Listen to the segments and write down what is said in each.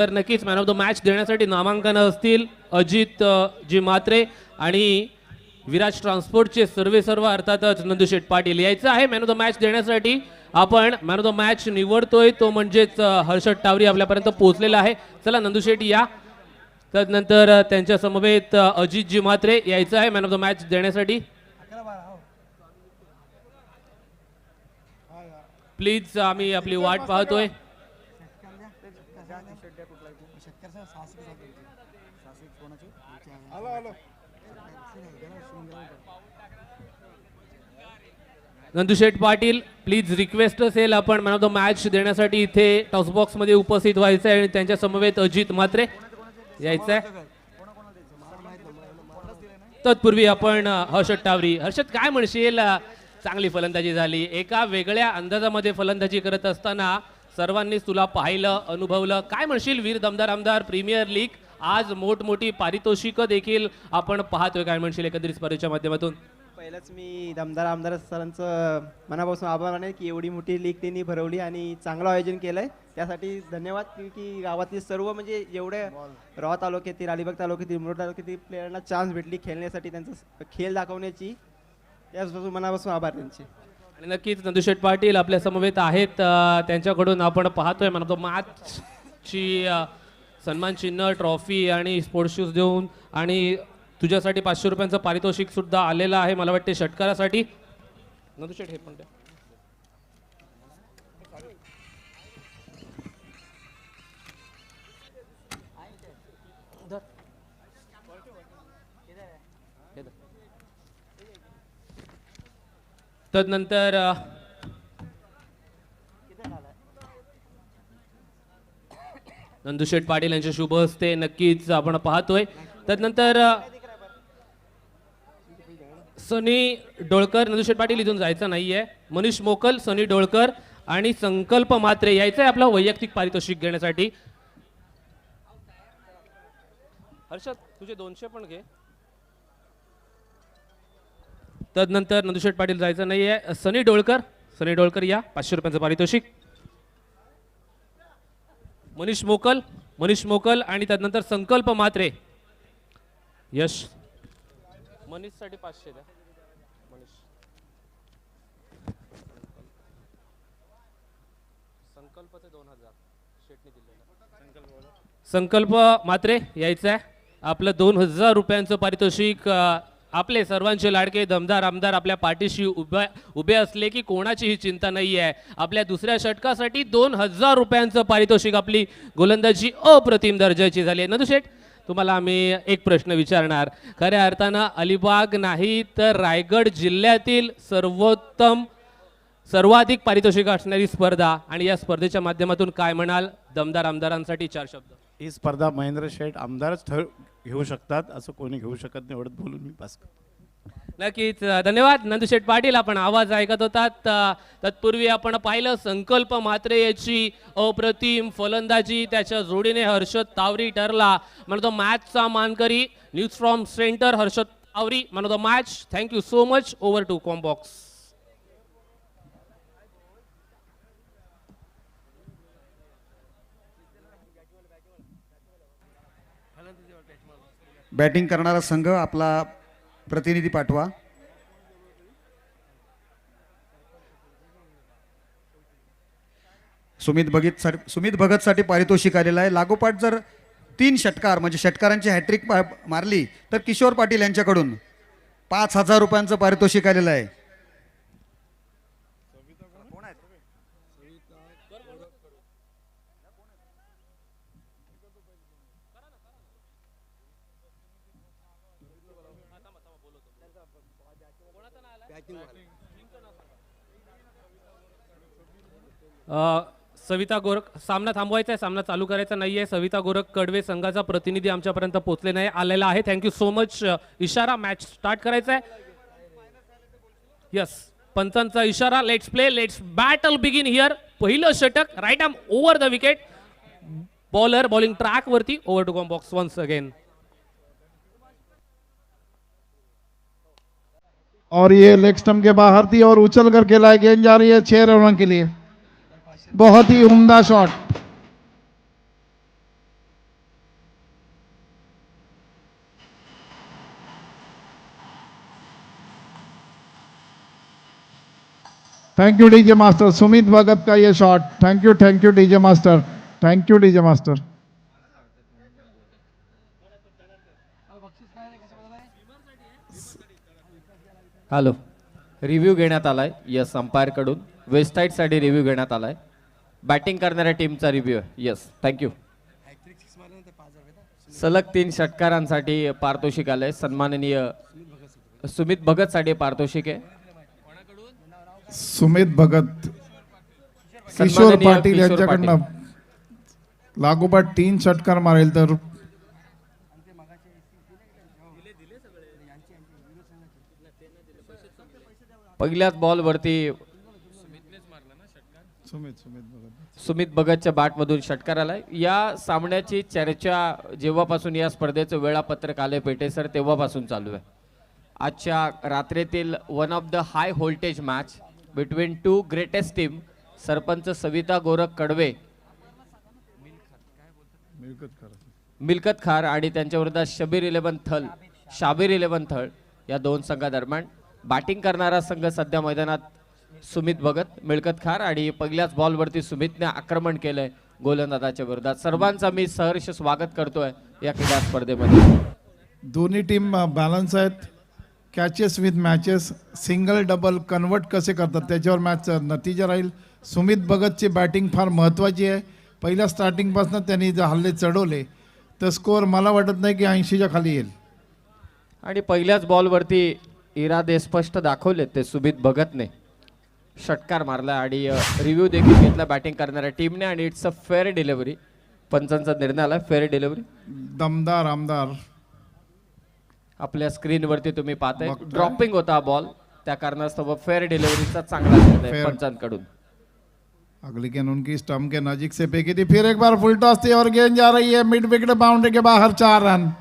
तर नक्कीच man of the match देण्यासाठी नामांकन असतील अजित जी मात्रे आणि विराज ट्रान्सपोर्टचे सर्व अर्थातच नंदुशेठ पाटील यायचं आहे मॅन ऑफ द मॅच देण्यासाठी. आपण मॅन ऑफ द मॅच निवडतोय तो म्हणजेच हर्षद टावरी आपल्यापर्यंत पोहोचलेला आहे. चला नंदुशेठ या. त्यानंतर त्यांच्या समवेत अजित जी मात्रे यायचं आहे मॅन ऑफ द मॅच देण्यासाठी. प्लीज आम्ही आपली वाट पाहतोय. नंदुशेठ पाटील प्लीज रिक्वेस्ट असेल आपण मॅन ऑफ द मॅच देण्यासाठी इथे टॉस बॉक्स मध्ये उपस्थित व्हायचं आहे आणि त्यांच्या समवेत अजित मात्रे यायचं आहे. तत्पूर्वी आपण हर्षद टावरी. हर्षद काय म्हणशील, चांगली फलंदाजी झाली, एका वेगळ्या अंदाजामध्ये फलंदाजी करत असताना सर्वांनीच तुला पाहिलं अनुभवलं, काय म्हणशील वीर दमदार आमदार प्रीमियर लीग आज मोठमोठी पारितोषिकं देखील आपण पाहतोय, काय म्हणशील एकंदरीत स्पर्धेच्या माध्यमातून? पहिलंच मी दमदार आमदार सरांचं मनापासून आभार मानेन की एवढी मोठी लीग त्यांनी भरवली आणि चांगलं आयोजन केलंय त्यासाठी धन्यवाद. की गावातील सर्व म्हणजे जेवढे रोहा तालुक्यातील अलिबाग तालुक्यातील मुरुड तालुक्यातील प्लेयरांना चान्स भेटली खेळण्यासाठी, त्यांचा खेळ दाखवण्याची, यापासून मनापासून आभार त्यांचे. आणि नक्कीच नंदुशेठ पाटील आपल्या समवेत आहेत, त्यांच्याकडून आपण पाहतोय मॅन ऑफ द मॅचची सन्मान चिन्ह, ट्रॉफी आणि स्पोर्ट्स शूज देऊन आणि तुझ्यासाठी 500 रुपयांचं पारितोषिक सुद्धा आलेलं आहे मला वाटते षटकारासाठी. नंदुशेठ हे पण द्या. तदनंतर नंदुशेठ पाटील यांच्या शुभ हस्ते नक्कीच आपण पाहतोय. तदनंतर सनी डोळकर. नंदुशेठ पाटील इथून जायचं नाहीये. मनीष मोकल, सनी डोळकर आणि संकल्प मात्रे यायचंय आपलं वैयक्तिक पारितोषिक घेण्यासाठी. हर्षद तुझे 200 पण घे. तदनंतर नंदुशेठ पाटील जायचं नाहीये. सनी डोळकर, सनी डोळकर या, 500 रुपयांचं पारितोषिक. मनीष मोकल, मनीष मोकल आणि त्यानंतर संकल्प मात्रे. यश मनीष साठी 500 द्या. मनीष संकल्पचे 2000 शेटने दिलेलं. संकल्प मात्रे यायचं आहे आपलं 2000 रुपयांचं पारितोषिक. आपले सर्वांचे लाडके दमदार आमदार आपल्या पाठीशी उभे असले की कोणाचीही चिंता नाही आहे. आपल्या दुसऱ्या षटकासाठी 2000 रुपयांचं पारितोषिक. आपली गोलंदाजी अप्रतिम दर्जाची झाली आहे. नंदुशेठ तुम्हाला आम्ही एक प्रश्न विचारणार. खऱ्या अर्थानं अलिबाग नाही तर रायगड जिल्ह्यातील सर्वाधिक पारितोषिक असणारी स्पर्धा आणि या स्पर्धेच्या माध्यमातून काय म्हणाल दमदार आमदारांसाठी 4 शब्द? ही स्पर्धा महेंद्र शेठ आमदारच घेऊ शकतात, असं कोणी घेऊ शकत नाही, एवढं बोलून मी पास करतो. नक्कीच धन्यवाद नंदुशेठ पाटील. आपण आवाज ऐकत होतात. तत्पूर्वी आपण पाहिलं संकल्प मात्रे याची अप्रतिम फलंदाजी, त्याच्या जोडीने हर्षद तावरी ठरला मॅन ऑफ द मॅचचा मानकरी. News from centre Harshad Tawari man of the match. Thank you so much. Over to combox. Batting करणारा संघ आपला प्रतिनिधी पाठवा. सुमित भगत साठी पारितोषिक आलेलं आहे. लागोपाठ जर 3 षटकार म्हणजे षटकारांची हॅट्रिक मारली तर किशोर पाटील यांच्याकडून 5000 रुपयांचं पारितोषिक आलेलं आहे. सविता गोरख. सामना थांबवायचा आहे, सामना चालू करायचा नाहीये. सविता गोरख कडवे संघाचा प्रतिनिधी आमच्यापर्यंत पोहोचले नाही आलेला आहे. Thank you so much. इशारा, मॅच स्टार्ट करायचा आहे. यस, पंचांचा इशारा. Let's play, let's battle begin here. पहिलं षटक, right arm over the wicket. Bowler bowling track वरती. Over to combox once again. और ये लेग स्टंप के बाहर थी और उछल कर खेला गेंद जा रही है 6 रनों के लिए. बहुत ही उम्दा shot. Thank you DJ master, Sumit Bhagat का ये shot, thank you DJ master, thank you DJ master. Hello, review घेण्यात आलाय यस अंपायरकडून, वेस्ट साईडसाठी रिव्ह्यू घेण्यात आलाय, बॅटिंग करणाऱ्या टीमचा रिव्ह्यू आहे यस, थँक्यू। सलग 3 षटकारांसाठी पारितोषिक आलंय, सन्माननीय सुमित भगतसाठी पारितोषिक आहे, सुमित भगत, किशोर सन्माननीय पाटील किशोर यांच्याकडनं लागोपाठ 3 षटकार मारेल तर पहिल्याच बॉलवरती सुमित भगतच्या बॅटमधून षटकार आलाय। या सामन्याची चर्चा जेव्हापासून या स्पर्धेचं वेळापत्रक आले पेटे सर तेव्हापासून चालू आहे। आजच्या रात्रीतील one of the high voltage match between 2 greatest team, sarpanch Savita Gorakh Kadve Milkatkar आणि त्यांच्या विरुद्ध शाबीर 11 थळ या 2 संघादरम्यान बॅटिंग करणारा संघ सध्या मैदानात सुमित भगत, मिल्कत खार आणि पहिल्याच बॉलवरती सुमितने आक्रमण केलंय गोलंदाजाच्या विरोधात। सर्वांचा मी सहर्ष स्वागत करतोय या क्रीडा स्पर्धेमध्ये। दोन्ही टीम बॅलन्स आहेत, catches with matches, single double convert कसे करतात त्याच्यावर मॅचचा नतीजा राहील। सुमित भगतची बॅटिंग फार महत्त्वाची आहे, पहिल्या स्टार्टिंगपासून त्यांनी जर हल्ले चढवले तर स्कोअर मला वाटत नाही की 80च्या खाली येईल। आणि पहिल्याच बॉलवरती इरादे स्पष्ट दाखवले ते सुमित भगतने षटकार मारला आणि रिव्ह्यू देखील घेतला बॅटिंग करणाऱ्या टीमने आणि इट्स अ फेअर डिलिव्हरी, पंचांचा निर्णय आला फेअर डिलिव्हरी। दमदार आमदार आपल्या स्क्रीनवरती तुम्ही पाहताय ड्रॉपिंग होता बॉल, त्या कारणास्तव फेअर डिलिव्हरीचा चांगला निर्णय पंचांकडून। अगली गेंद उनकी स्टंप के नजीक से फेंकी थी, फिर एक बार फुल टॉस थी और गेंद जा रही है मिड विकेट बाउंड्री के बाहर, 4 रन।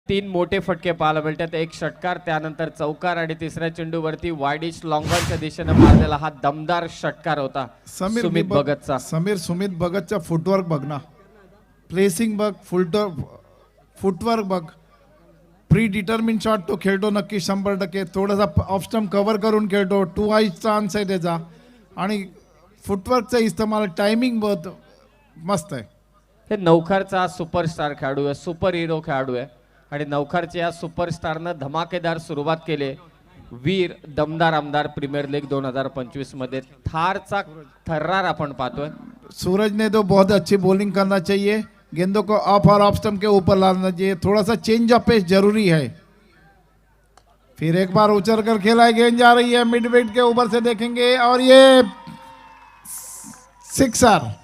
तीन मोठे फटके पाहायला मिळतात, एक षटकार त्यानंतर चौकार आणि तिसऱ्या चेंडूवरती वाईडिश लॉंगॉनच्या दिशेने मारलेला हा दमदार षटकार होता सुमित भगतचा। सुमित भगतचा फुटवर्क बघ ना, प्लेसिंग बघ, फुटवर्क बघ, प्री डिटर्मिन शॉट तो खेळतो नक्की 100%, थोडासा ऑफ स्टंप कव्हर करून खेळतो, 2 आईज चान्स आहे त्याचा आणि फुटवर्कचा इस्तेमाल, टायमिंग बहुत मस्त आहे। हे नवखारचा सुपरस्टार खेळाडू आहे, सुपर हिरो खेळाडू आहे आणि नवखारच्या या सुपरस्टारनं धमाकेदार सुरुवात केली। वीर दमदार आमदार प्रीमियर लीग 2025 मध्ये थारचा थर्रार आपण पाहतोय। सूरज ने तो बहुत अच्छी बॉलिंग करना चाहिए, गेंदों को ऑफ और ऑफ स्टंप के ऊपर लाना चाहिए, थोड़ा सा चेंज ऑफ पेस जरूरी है। फिर एक बार उछल कर खेला है, गेंद जा रही है मिड विकेट के ऊपर से, देखेंगे और ये सिक्सर।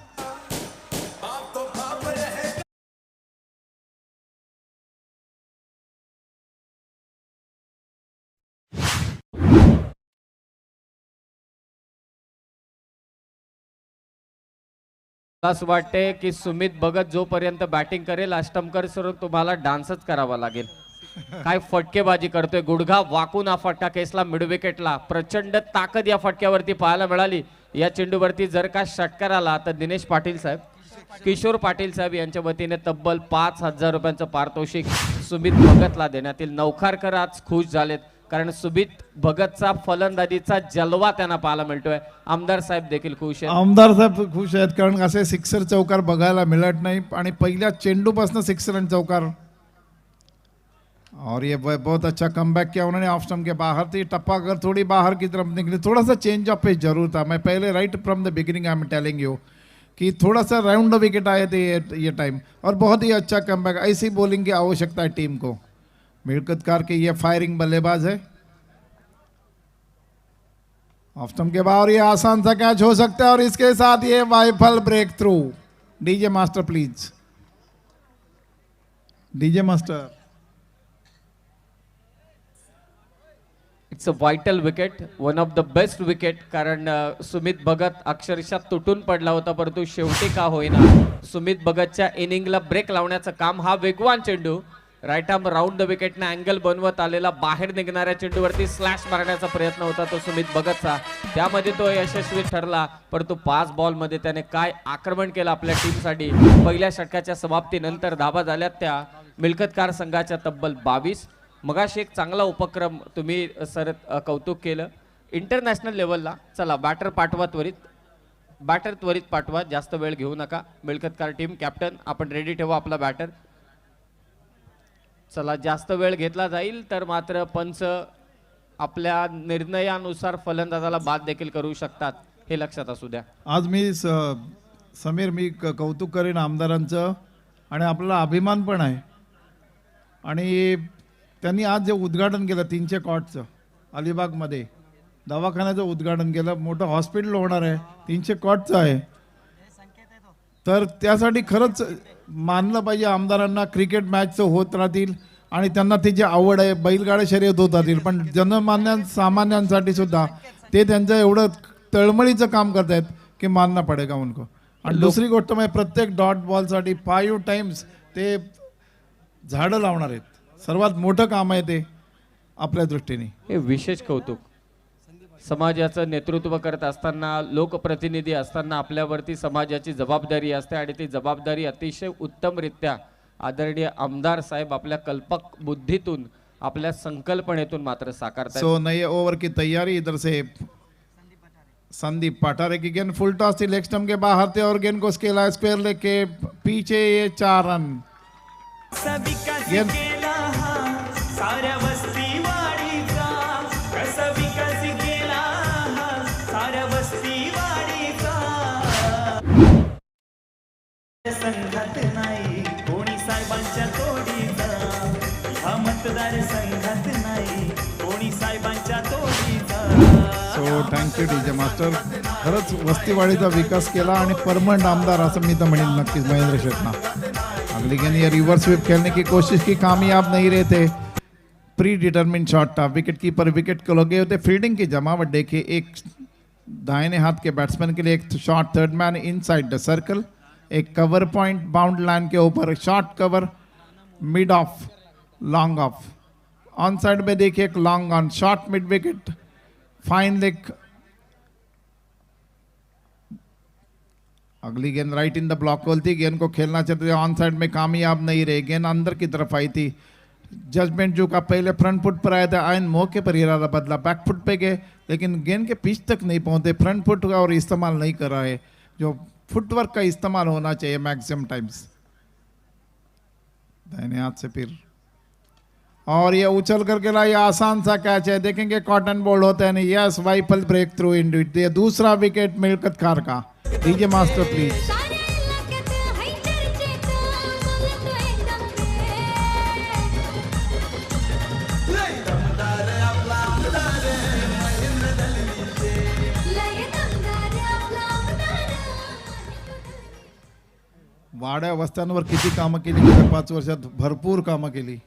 असं वाटते की सुमित भगत जोपर्यंत बॅटिंग करेल अष्टमकर सर तुम्हाला डान्सच करावा लागेल। काय फटकेबाजी करतोय, गुडघा वाकून हा फटका केसला मिड विकेटला, प्रचंड ताकद या फटक्यावरती पाहायला मिळाली। या चेंडूवरती जर का षटकार आला तर दिनेश पाटील साहेब, किशोर पाटील साहेब यांच्या वतीने तब्बल 5,000 रुपयांचं पारितोषिक सुमित भगतला देण्यात येईल। नवखारकर आज खुश झालेत कारण सुमित भगतचा फलंदाजीचा जलवा त्यांना पाहायला मिळतोय. आमदार साहेब देखील खुश आहेत. आमदार साहेब खुश आहेत कारण असे सिक्सर चौकार बघायला मिळत नाही आणि पहिल्या चेंडूपासून सिक्सर आणि चौकार. और ये बहुत अच्छा कमबैक किया उन्होंने ऑफ स्टंप के बाहर थी, टप्पा कर थोड़ी बाहर की तरफ निकली. थोड़ा सा चेंज ऑफ पेस जरूर था. मैं पहले right from the beginning I am telling you कि थोड़ा सा राउंड विकेट आए थे ये टाइम. और बहुत ही अच्छा कमबैक. ऐसी बॉलिंग की आवश्यकता है टीम को. मिल्कतकार के ये फायरिंग बल्लेबाज है. ऑफ स्टंप के बाहर ये आसान सा कैच हो सकता है और इसके साथ ये vital breakthrough. DJ master please. DJ master. It's a vital wicket, one of the best wicket. कारण सुमित भगत अक्षरशः तुटून पडला होता, परंतु शेवटी का होईना सुमित भगतच्या इनिंगला ब्रेक लावण्याचं काम हा वेगवान चेंडू राईट आर्म राऊंड द विकेटने अँगल बनवत आलेला बाहेर निघणाऱ्या चेंडूवरती स्लॅश मारण्याचा प्रयत्न होता तो सुमित भगतचा. त्यामध्ये तो यशस्वी ठरला, परंतु 5 बॉलमध्ये त्याने काय आक्रमण केलं आपल्या टीमसाठी. पहिल्या षटकाच्या समाप्तीनंतर धावा झाल्यात त्या मिल्कतकार संघाच्या तब्बल 22. मगाशी एक चांगला उपक्रम तुम्ही सर कौतुक केलं इंटरनॅशनल लेवलला. चला बॅटर पाठवा त्वरित, बॅटर त्वरित पाठवा, जास्त वेळ घेऊ नका. मिल्कतकार टीम कॅप्टन आपण रेडी ठेवा आपला बॅटर. चला जास्त वेळ घेतला जाईल तर मात्र पंच आपल्या निर्णयानुसार फलंदाजाला बाद देखील करू शकतात, हे लक्षात असू द्या. आज मी समीर मी कौतुक करेन आमदारांचं आणि आपल्याला अभिमान पण आहे. आणि त्यांनी आज जे उद्घाटन केलं 300 कॉटचं अलिबागमध्ये दवाखान्याचं उद्घाटन केलं. मोठं हॉस्पिटल होणार आहे, 300 कॉटचं आहे. तर त्यासाठी खरंच मानलं पाहिजे आमदारांना. क्रिकेट मॅचचं होत राहतील आणि त्यांना त्याची आवड आहे, बैलगाड्या शर्यत होत राहतील, पण सामान्यांसाठी सुद्धा ते त्यांचं एवढं तळमळीचं काम करतायत की मानना पडेगा उनको. आणि दुसरी गोष्ट म्हणजे प्रत्येक डॉट बॉलसाठी 5 टाइम्स ते झाडं लावणार आहेत. सर्वात मोठं काम आहे ते आपल्या दृष्टीने. हे विशेष कौतुक. समाजाचं नेतृत्व करत असताना, लोकप्रतिनिधी असताना आपल्यावरती समाजाची जबाबदारी असते आणि ती जबाबदारी अतिशय उत्तमरित्या आदरणीय आमदार साहेब आपल्या कल्पक बुद्धीतून, आपल्या संकल्पनेतून मात्र साकारतात. सो नए ओवर की तैयारी. इधर से संदीप पाठारे की गेंद फुल टॉस थी, लेग स्टंप के बाहर थे और गेंद को स्केला स्क्वायर लेके पीछे ये 4 रन. गेंद साऱ्या वस्ती वाडीचा कसा विकास केला साऱ्या वस्ती वाडीचा. संघात नाही कोणी साहेबांच्या तोडीचा, ह्या मतदार संघात नाही कोणी साहेबांच्या तोडीचा. So thank you DJ master. खरंच वस्तीवाडीचा विकास केला आणि परमनंट आमदार असं मी तर म्हणेन नक्कीच महेंद्र शेटना. अगली गेंद ये रिवर्स स्वीप खेलने की कोशिश की, कामयाब नहीं रहे थे. प्री डिटरमिन शॉट था, विकेट कीपर विकेट को लगे होते. फील्डिंग की जमावट देखिए, एक दाहिने हाथ के बैट्समैन के लिए एक shot, third man inside the circle, एक कवर पॉइंट बाउंड लाइन के ऊपर, short cover, mid off, long off. On side में देखिए एक long on, short mid wicket, fine leg. अगली गेंद right in the block hole थी, गेंद को खेलना चाहते थे, ऑन साइड में कामयाब नहीं रहे. गेंद अंदर की तरफ आई थी. जजमेंट जो का पहले फ्रंट फुट पर आया था, आयन मौके पर इरादा बदला, बैक फुट पे गए, लेकिन गेंद के पिच तक नहीं पहुंचे. फ्रंट फुट का और इस्तेमाल नहीं कर रहा है, जो फुटवर्क का इस्तेमाल होना चाहिए मैक्सिमम टाइम्स. दाहिने हाथ से फिर और ये उछल करके ला, ये आसान सा कैच है. देखेंगे कॉटन बॉल होता है नहीं. Yes, vital breakthrough in it. ये दूसरा विकेट मिल्कतकार का. DJ master please. वाड्या वस्त्यांवर किती कामं केली गेल्या 5 वर्षात, भरपूर कामं केली.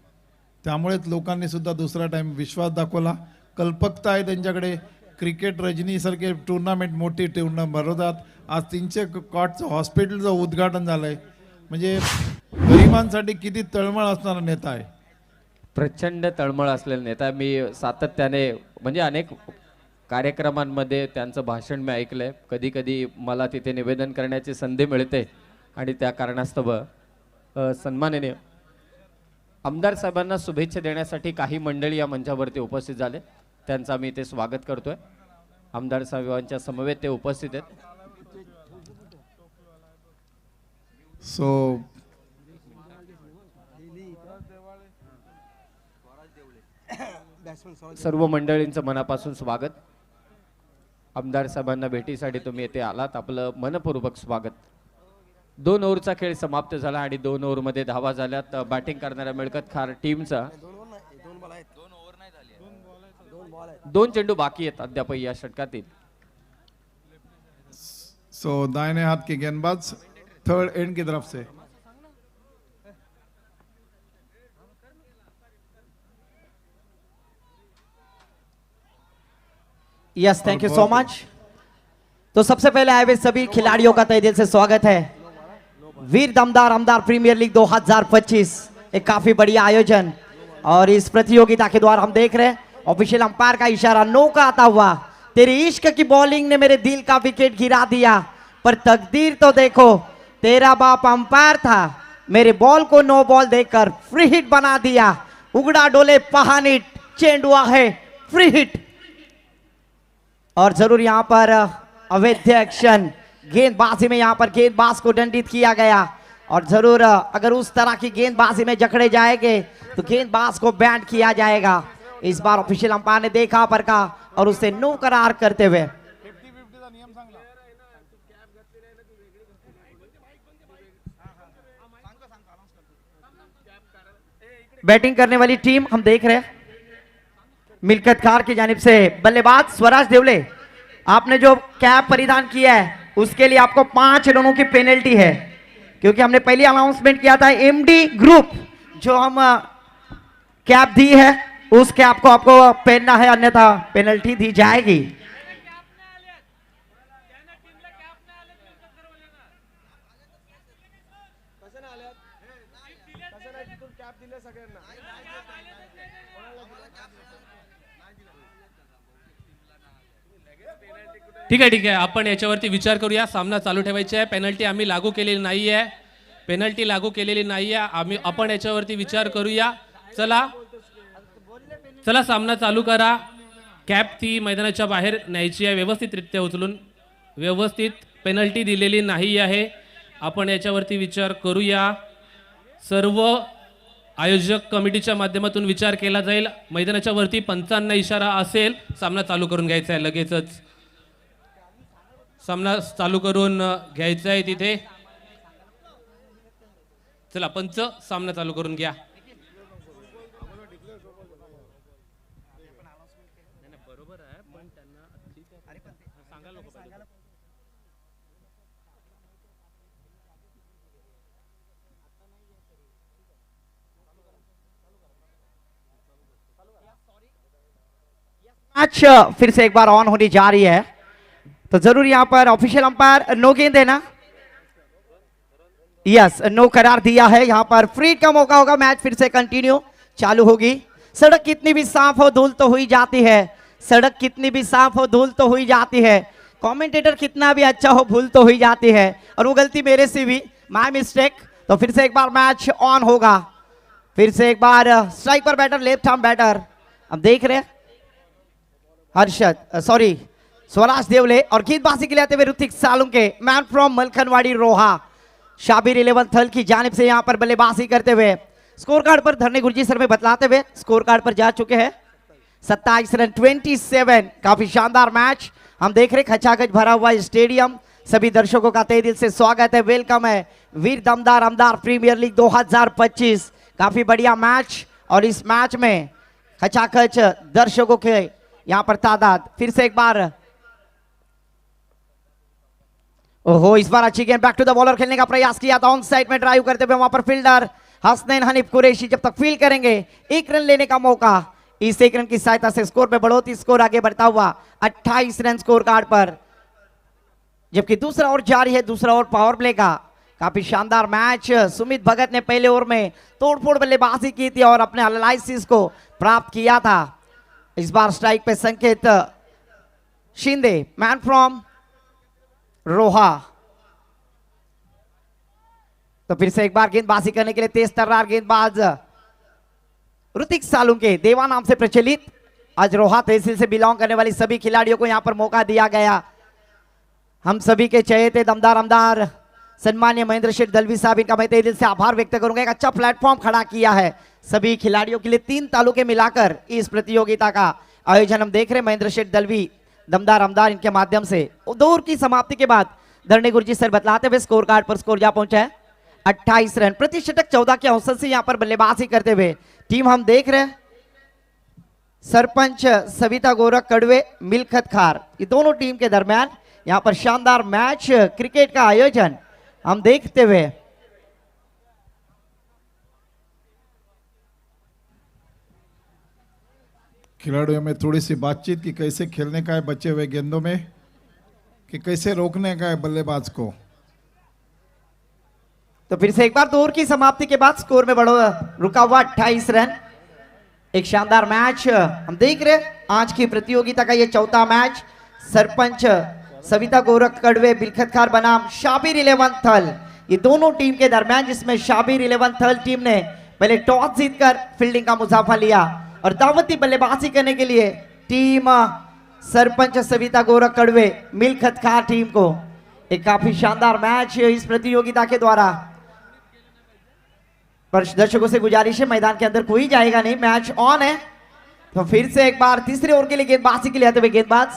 त्यामुळेच लोकांनी सुद्धा दुसरा टाइम विश्वास दाखवला. कल्पकता आहे त्यांच्याकडे. क्रिकेट रजनीसारखे टुर्नामेंट, मोठी टुर्नामेंट भरवतात. आज 300 कॉटचं हॉस्पिटलचं उद्घाटन झालंय. म्हणजे गरिबांसाठी किती तळमळ असणारा नेता आहे. प्रचंड तळमळ असलेला नेता. मी सातत्याने म्हणजे अनेक कार्यक्रमांमध्ये त्यांचं भाषण मी ऐकलंय. कधी कधी मला तिथे निवेदन करण्याची संधी मिळते आणि त्या कारणास्तव सन्माननीय आमदार साहेबांना शुभेच्छा देण्यासाठी काही मंडळी या मंचावरती उपस्थित झाले, त्यांचा मी ते स्वागत करतोय. आमदार साहेबांच्या समवेत ते उपस्थित आहेत. सो सर्व मंडळींचं मनापासून स्वागत. आमदार साहेबांना भेटीसाठी तुम्ही येथे आलात, आपलं मनपूर्वक स्वागत. 2 ओव्हरचा खेळ समाप्त झाला आणि 2 ओव्हरमध्ये धावा झाल्यात बॅटिंग करणाऱ्या मिळकत खार टीमचा. 2 चेंडू बाकी आहेत अद्याप या षटकातील. सो दाहिने हाथ के गेंदबाज थर्ड एंड की तरफ से. Yes, thank you so much. तो सबसे पहले आए हुए सभी खिलाड़ियों का तहे दिल से स्वागत है. वीर दमदार आमदार प्रीमियर लीग 2025 एक काफी बढ़िया आयोजन, और इस प्रतियोगिता के द्वारा हम देख रहे हैं ऑफिशियल अंपायर का इशारा नो का आता हुआ. तेरी इश्क की बॉलिंग ने मेरे दिल का विकेट गिरा दिया, पर तकदीर तो देखो, तेरा बाप अंपायर था, मेरे बॉल को नो बॉल देकर फ्री हिट बना दिया. उगड़ा डोले पहानी चेंडू है फ्री हिट. और जरूर यहाँ पर अवैध एक्शन गेंदबाजी में यहाँ पर गेंदबाज को दंडित किया गया, और जरूर अगर उस तरह की गेंदबाजी में जकड़े जाएंगे तो गेंदबाज को बैंड किया जाएगा. इस बार ऑफिशियल अंपायर ने देखा परखा और उसे नो करार करते हुए बैटिंग करने वाली टीम हम देख रहे हैं मिल्कत खार की जानिब से बल्लेबाज स्वराज देवले. आपने जो कैप परिधान किया है उसके लिए आपको 5 रनों की पेनल्टी है, क्योंकि हमने पहले अनाउंसमेंट किया था एमडी ग्रुप जो हम कैप दी है उस कैप को आपको पहनना है, अन्यथा पेनल्टी दी जाएगी. ठीक आहे, आपण याच्यावरती विचार करूया. सामना चालू ठेवायचा आहे. पेनल्टी आम्ही लागू केलेली नाही आहे, पेनल्टी लागू केलेली नाही आहे. आपण याच्यावरती विचार करूया. चला चला, सामना चालू करा. कॅप ती मैदानाच्या बाहेर न्यायची आहे, व्यवस्थितरित्या उचलून. व्यवस्थित पेनल्टी दिलेली नाही आहे. आपण याच्यावरती विचार करूया. सर्व आयोजक कमिटीच्या माध्यमातून विचार केला जाईल. मैदानाच्या वरती पंचांना इशारा असेल, सामना चालू करून घ्यायचा आहे. लगेचच सामना चालू करून घ्यायचा आहे तिथे. चला पंच, सामना चालू करून घ्या. मैच फिर से एक बार ऑन होने जा रही है, तो जरूर यहां पर ऑफिशियल अंपायर नो गेंद है ना. यस, नो करार दिया है. यहां पर फ्री का मौका होगा. मैच फिर से कंटिन्यू चालू होगी. सड़क कितनी भी साफ हो धूल तो हुई जाती है, सड़क कितनी भी साफ हो धूल तो हुई जाती है, कमेंटेटर कितना भी अच्छा हो भूल तो हुई जाती है, और वो गलती मेरे से भी, माय मिस्टेक. तो फिर से एक बार मैच ऑन होगा. फिर से एक बार स्ट्राइक पर बैटर, लेफ्ट आर्म बैटर अब देख रहे हैं स्वराज देवले, और गेंदबाजी के लिए आते हुए ऋतिक सालुंके, मैन फ्रॉम मलखनवाड़ी रोहा. शाबिर 11 थल की जानिब से यहां पर बल्लेबाजी करते हुए स्कोर कार्ड पर धरने गुरजी सर में बतलाते हुए स्कोर कार्ड पर जा चुके हैं 27 रन 27. काफी शानदार मैच हम देख रहे. खचाखच भरा हुआ स्टेडियम. सभी दर्शकों का तहे दिल से स्वागत है, वेलकम है. वीर दमदार आमदार प्रीमियर लीग 2025 काफी बढ़िया मैच, और इस मैच में खचाखच दर्शकों के यहां पर तादाद. फिर से एक बार ओहो, इस बार अच्छी गेंद बैक टू द बॉलर खेलने का प्रयास किया था. ऑन साइड में ड्राइव करते हुए वहां पर फील्डर हसनैन हनीफ कुरैशी जब तक फील्ड करेंगे 1 रन लेने का मौका. इस 1 रन की सहायता से स्कोर में बढ़ोतरी, स्कोर आगे बढ़ता हुआ 28 रन स्कोर कार्ड पर. जबकि दूसरा ओवर जारी है, दूसरा ओवर पावर प्ले का. काफी शानदार मैच. सुमित भगत ने पहले ओवर में तोड़फोड़ बल्लेबाजी की थी और अपने एनालिसिस को प्राप्त किया था. इस बार स्ट्राइक पे संकेत शिंदे, मैन फ्रॉम रोहा. तो फिर से एक बार गेंदबाजी करने के लिए तेज तर्रार गेंदबाज ऋतिक सालुंके, देवा नाम से प्रचलित, आज रोहा तहसील से बिलोंग करने वाली सभी खिलाड़ियों को यहाँ पर मौका दिया गया। हम सभी के चहेते दमदार आमदार सम्मान्य महेंद्र शेठ दलवी साहब, इनका मैं तहे दिल से आभार व्यक्त करूंगा। एक अच्छा प्लेटफॉर्म खड़ा किया है सभी खिलाड़ियों के लिए। 3 तालुके मिलाकर इस प्रतियोगिता का आयोजन हम देख रहे हैं। महेंद्र शेठ दलवी दमदार आमदार इनके माध्यम से दौर की समाप्ति के बाद धरणी गुरुजी सर बतलाते हुए स्कोर कार्ड पर स्कोर जा पहुंचा है 28 रन, प्रति षटक 14 के औसत से यहाँ पर बल्लेबाजी करते हुए टीम हम देख रहे हैं। सरपंच सविता गोरख कड़वे, मिलखत खार, ये दोनों टीम के दरमियान यहाँ पर शानदार मैच क्रिकेट का आयोजन हम देखते हुए खिलाड़ियों में थोड़ी सी बातचीत कि कैसे खेलने का है बचे हुए गेंदों में, कि कैसे रोकने का है बल्लेबाज को। तो फिर से एक बार दौर की समाप्ति के बाद स्कोर में बढ़ो रुका हुआ 28 रन। एक शानदार मैच हम देख रहे हैं। आज की प्रतियोगिता का ये चौथा मैच सरपंच सविता गोरख कड़वे, बिलखत खार बनाम शाबिर 11 थल, ये दोनों टीम के दरमियान, जिसमें शाबिर 11 थल टीम ने पहले टॉस जीतकर फील्डिंग का मुसाफा लिया और दावती बल्लेबाजी करने के लिए टीम सरपंच सविता गोरख कड़वे, मिलखत खार टीम को एक काफी शानदार मैच इस प्रतियोगिता के द्वारा। पर दर्शकों से गुजारिश है, मैदान के अंदर कोई जाएगा नहीं, मैच ऑन है। तो फिर से एक बार तीसरे ओवर के लिए गेंदबाजी के लिए आते हुए गेंदबाज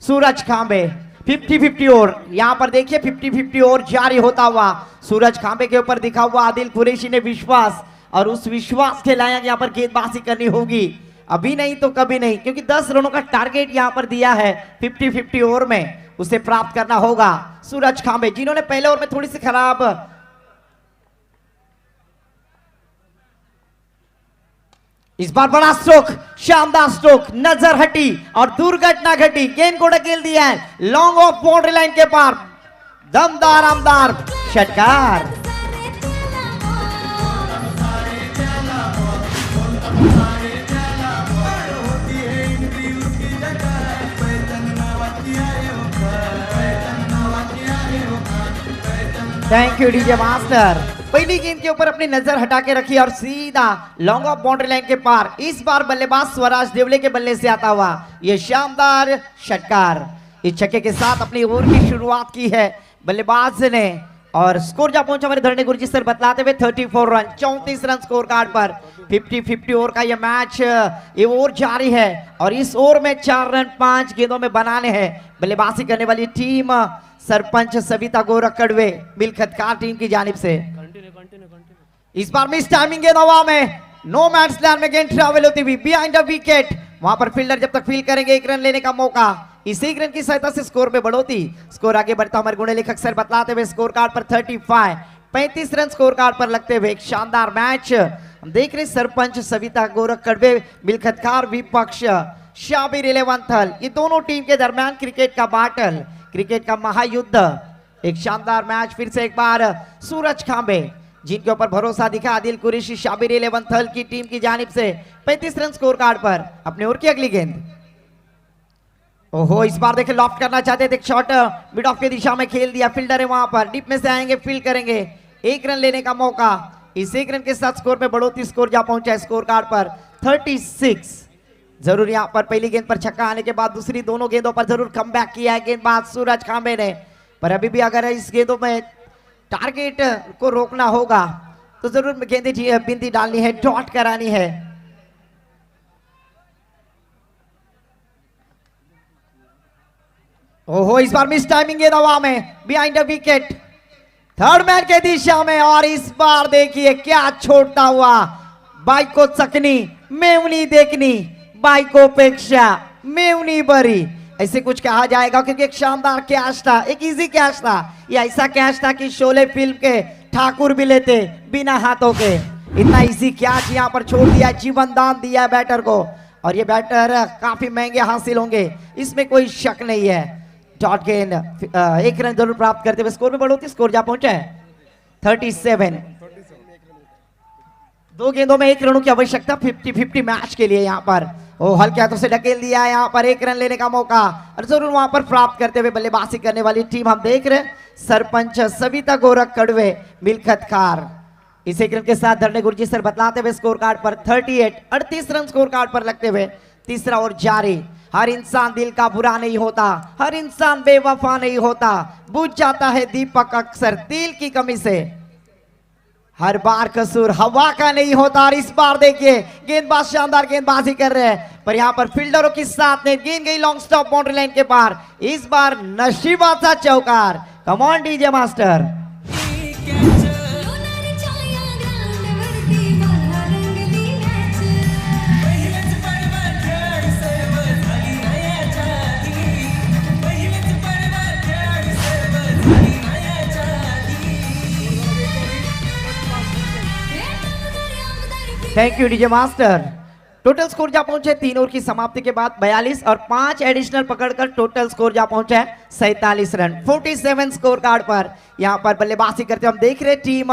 सूरज खांबे। 50-50 ओवर, यहां पर देखिए 50-50 ओवर जारी होता हुआ सूरज खांबे के ऊपर दिखा हुआ आदिल कुरैशी ने विश्वास, और उस विश्वास के लायक यहां पर गेंदबाजी करनी होगी, अभी नहीं तो कभी नहीं, क्योंकि 10 रनों का टारगेट यहां पर दिया है 50-50 ओवर में, उसे प्राप्त करना होगा। सूरज खांबे जिन्होंने पहले ओवर में थोड़ी सी खराब, इस बार बड़ा स्ट्रोक, शानदार स्ट्रोक, नजर हटी और दुर्घटना घटी, गेंद को ढकेल दिया है लॉन्ग ऑफ बाउंड्री लाइन के पार, दमदार आमदार षटकार। Thank you DJ master. पहली गेंद के ऊपर अपनी नजर हटा के रखी और सीधा लॉन्ग ऑफ बाउंड्री लाइन के पार, इस बार बल्लेबाज स्वराज देवले के बल्ले से आता हुआ ये शानदार षटकार। इस छक्के के साथ अपनी ओवर की शुरुआत की है बल्लेबाज ने और स्कोर जा पहुंचा हमारे धरणी गुरुजी सर बतलाते हुए 34 रन, 34 रन स्कोर कार्ड पर। 50-50 ओवर का यह मैच ये ओवर जारी है और इस ओवर में 4 रन 5 गेंदों में बनाने हैं। बल्लेबाजी करने वाली टीम सरपंच सविता गोरख कड़वे, मिलखत खार टीम की जानिब से। इस बार मिस टाइमिंग गेंद हवा में, नो मैच लैंड में गेंद ट्रैवल होती हुई बिहाइंड द विकेट, वहां पर फील्डर जब तक फील करेंगे 1 रन लेने का मौका, इस 1 रन की सहायता से स्कोर में बढ़ोती, स्कोर आगे बढ़ता हमारे गुणे लेखक सर बतलाते हुए स्कोर कार्ड पर 35 रन स्कोर कार्ड पर लगते हुए एक शानदार मैच हम देख रहे। सरपंच सविता गोरख कड़वे, मिलखत खार विपक्ष शाबिर 11 थल, ये दोनों टीम के दरमियान क्रिकेट का बैटल, क्रिकेट का महायुद्ध, एक शानदार मैच। फिर से एक बार सूरज खांबे जिनके ऊपर भरोसा दिखा आदिल कुरैशी, शाबिर 11 थल की टीम की जानिब से 35 रन स्कोर कार्ड पर। अपने ओवर की अगली गेंद, ओहो इस बार देखे लॉफ्ट करना चाहते थे, शॉट मिड ऑफ की दिशा में खेल दिया, फील्डर है वहां पर, डीप में से आएंगे, फील्ड करेंगे, 1 रन लेने का मौका, इस 1 रन के साथ स्कोर में बढ़ोतरी, स्कोर जा पहुंचा है स्कोर कार्ड पर 36। जरूर यहां पर पहली गेंद पर छक्का आने के बाद दूसरी दोनों गेंदों पर जरूर कमबैक किया है गेंदबाज सूरज खांबे ने, पर अभी भी अगर इस गेंदों में टारगेट को रोकना होगा तो जरूर गेंदें बिंदी डालनी है, डॉट करानी है। ओहो इस बार मिस टाइमिंग गेंद हवा में behind the wicket, third man के दिशा में, और इस बार देखिए क्या छोड़ता हुआ, बाइक को चकनी मेवनी देखनी, बाइक को पेक्षा मेवनी बरी, ऐसे कुछ कहा जाएगा क्योंकि एक शानदार कैच था, एक इजी कैच था, ये ऐसा कैच था कि शोले फिल्म के ठाकुर भी लेते बिना हाथों के, इतना इजी कैच यहाँ पर छोड़ दिया, जीवन दान दिया बैटर को, और ये बैटर काफी महंगे हासिल होंगे, इसमें कोई शक नहीं है। डॉट गेंद, 1 रन जरूर प्राप्त करते हुए स्कोर में बढ़ोतरी, स्कोर जा पहुंचा है 37। 2 गेंदों में 1 रनों की आवश्यकता 50-50 मैच के लिए यहाँ पर, ओ हल्के हाथों से ढकेल दिया है यहाँ पर, 1 रन लेने का मौका और जरूर वहां पर प्राप्त करते हुए बल्लेबाजी करने वाली टीम हम देख रहे हैं सरपंच सविता गोरख कड़वे, मिलखत खार, इसी क्रम के साथ धरने गुरुजी सर बतलाते हुए स्कोर कार्ड पर 38 रन स्कोर कार्ड पर लगते हुए तीसरा ओवर जारी। हर इंसान दिल का बुरा नहीं होता, हर इंसान बेवफा नहीं होता, बुझ जाता है दीपक अक्सर तिल की कमी से। हर बार कसूर हवा का नहीं होता। और इस बार देखिए गेंदबाज शानदार गेंदबाजी कर रहे हैं, पर यहाँ पर फील्डरों के साथ में गेंद गई लॉन्ग स्टॉप बाउंड्री लाइन के पार। इस बार नशीबा सा चौकार। कम on DJ master. Thank you DJ master. Total score जा पहुंचे 3 ओवर की समाप्ति के बाद 42 और 5 एडिशनल पकड़कर टोटल स्कोर जा पहुंचा है 47 रन। 47 स्कोर कार्ड पर यहां पर बल्लेबाजी करते हम देख रहे टीम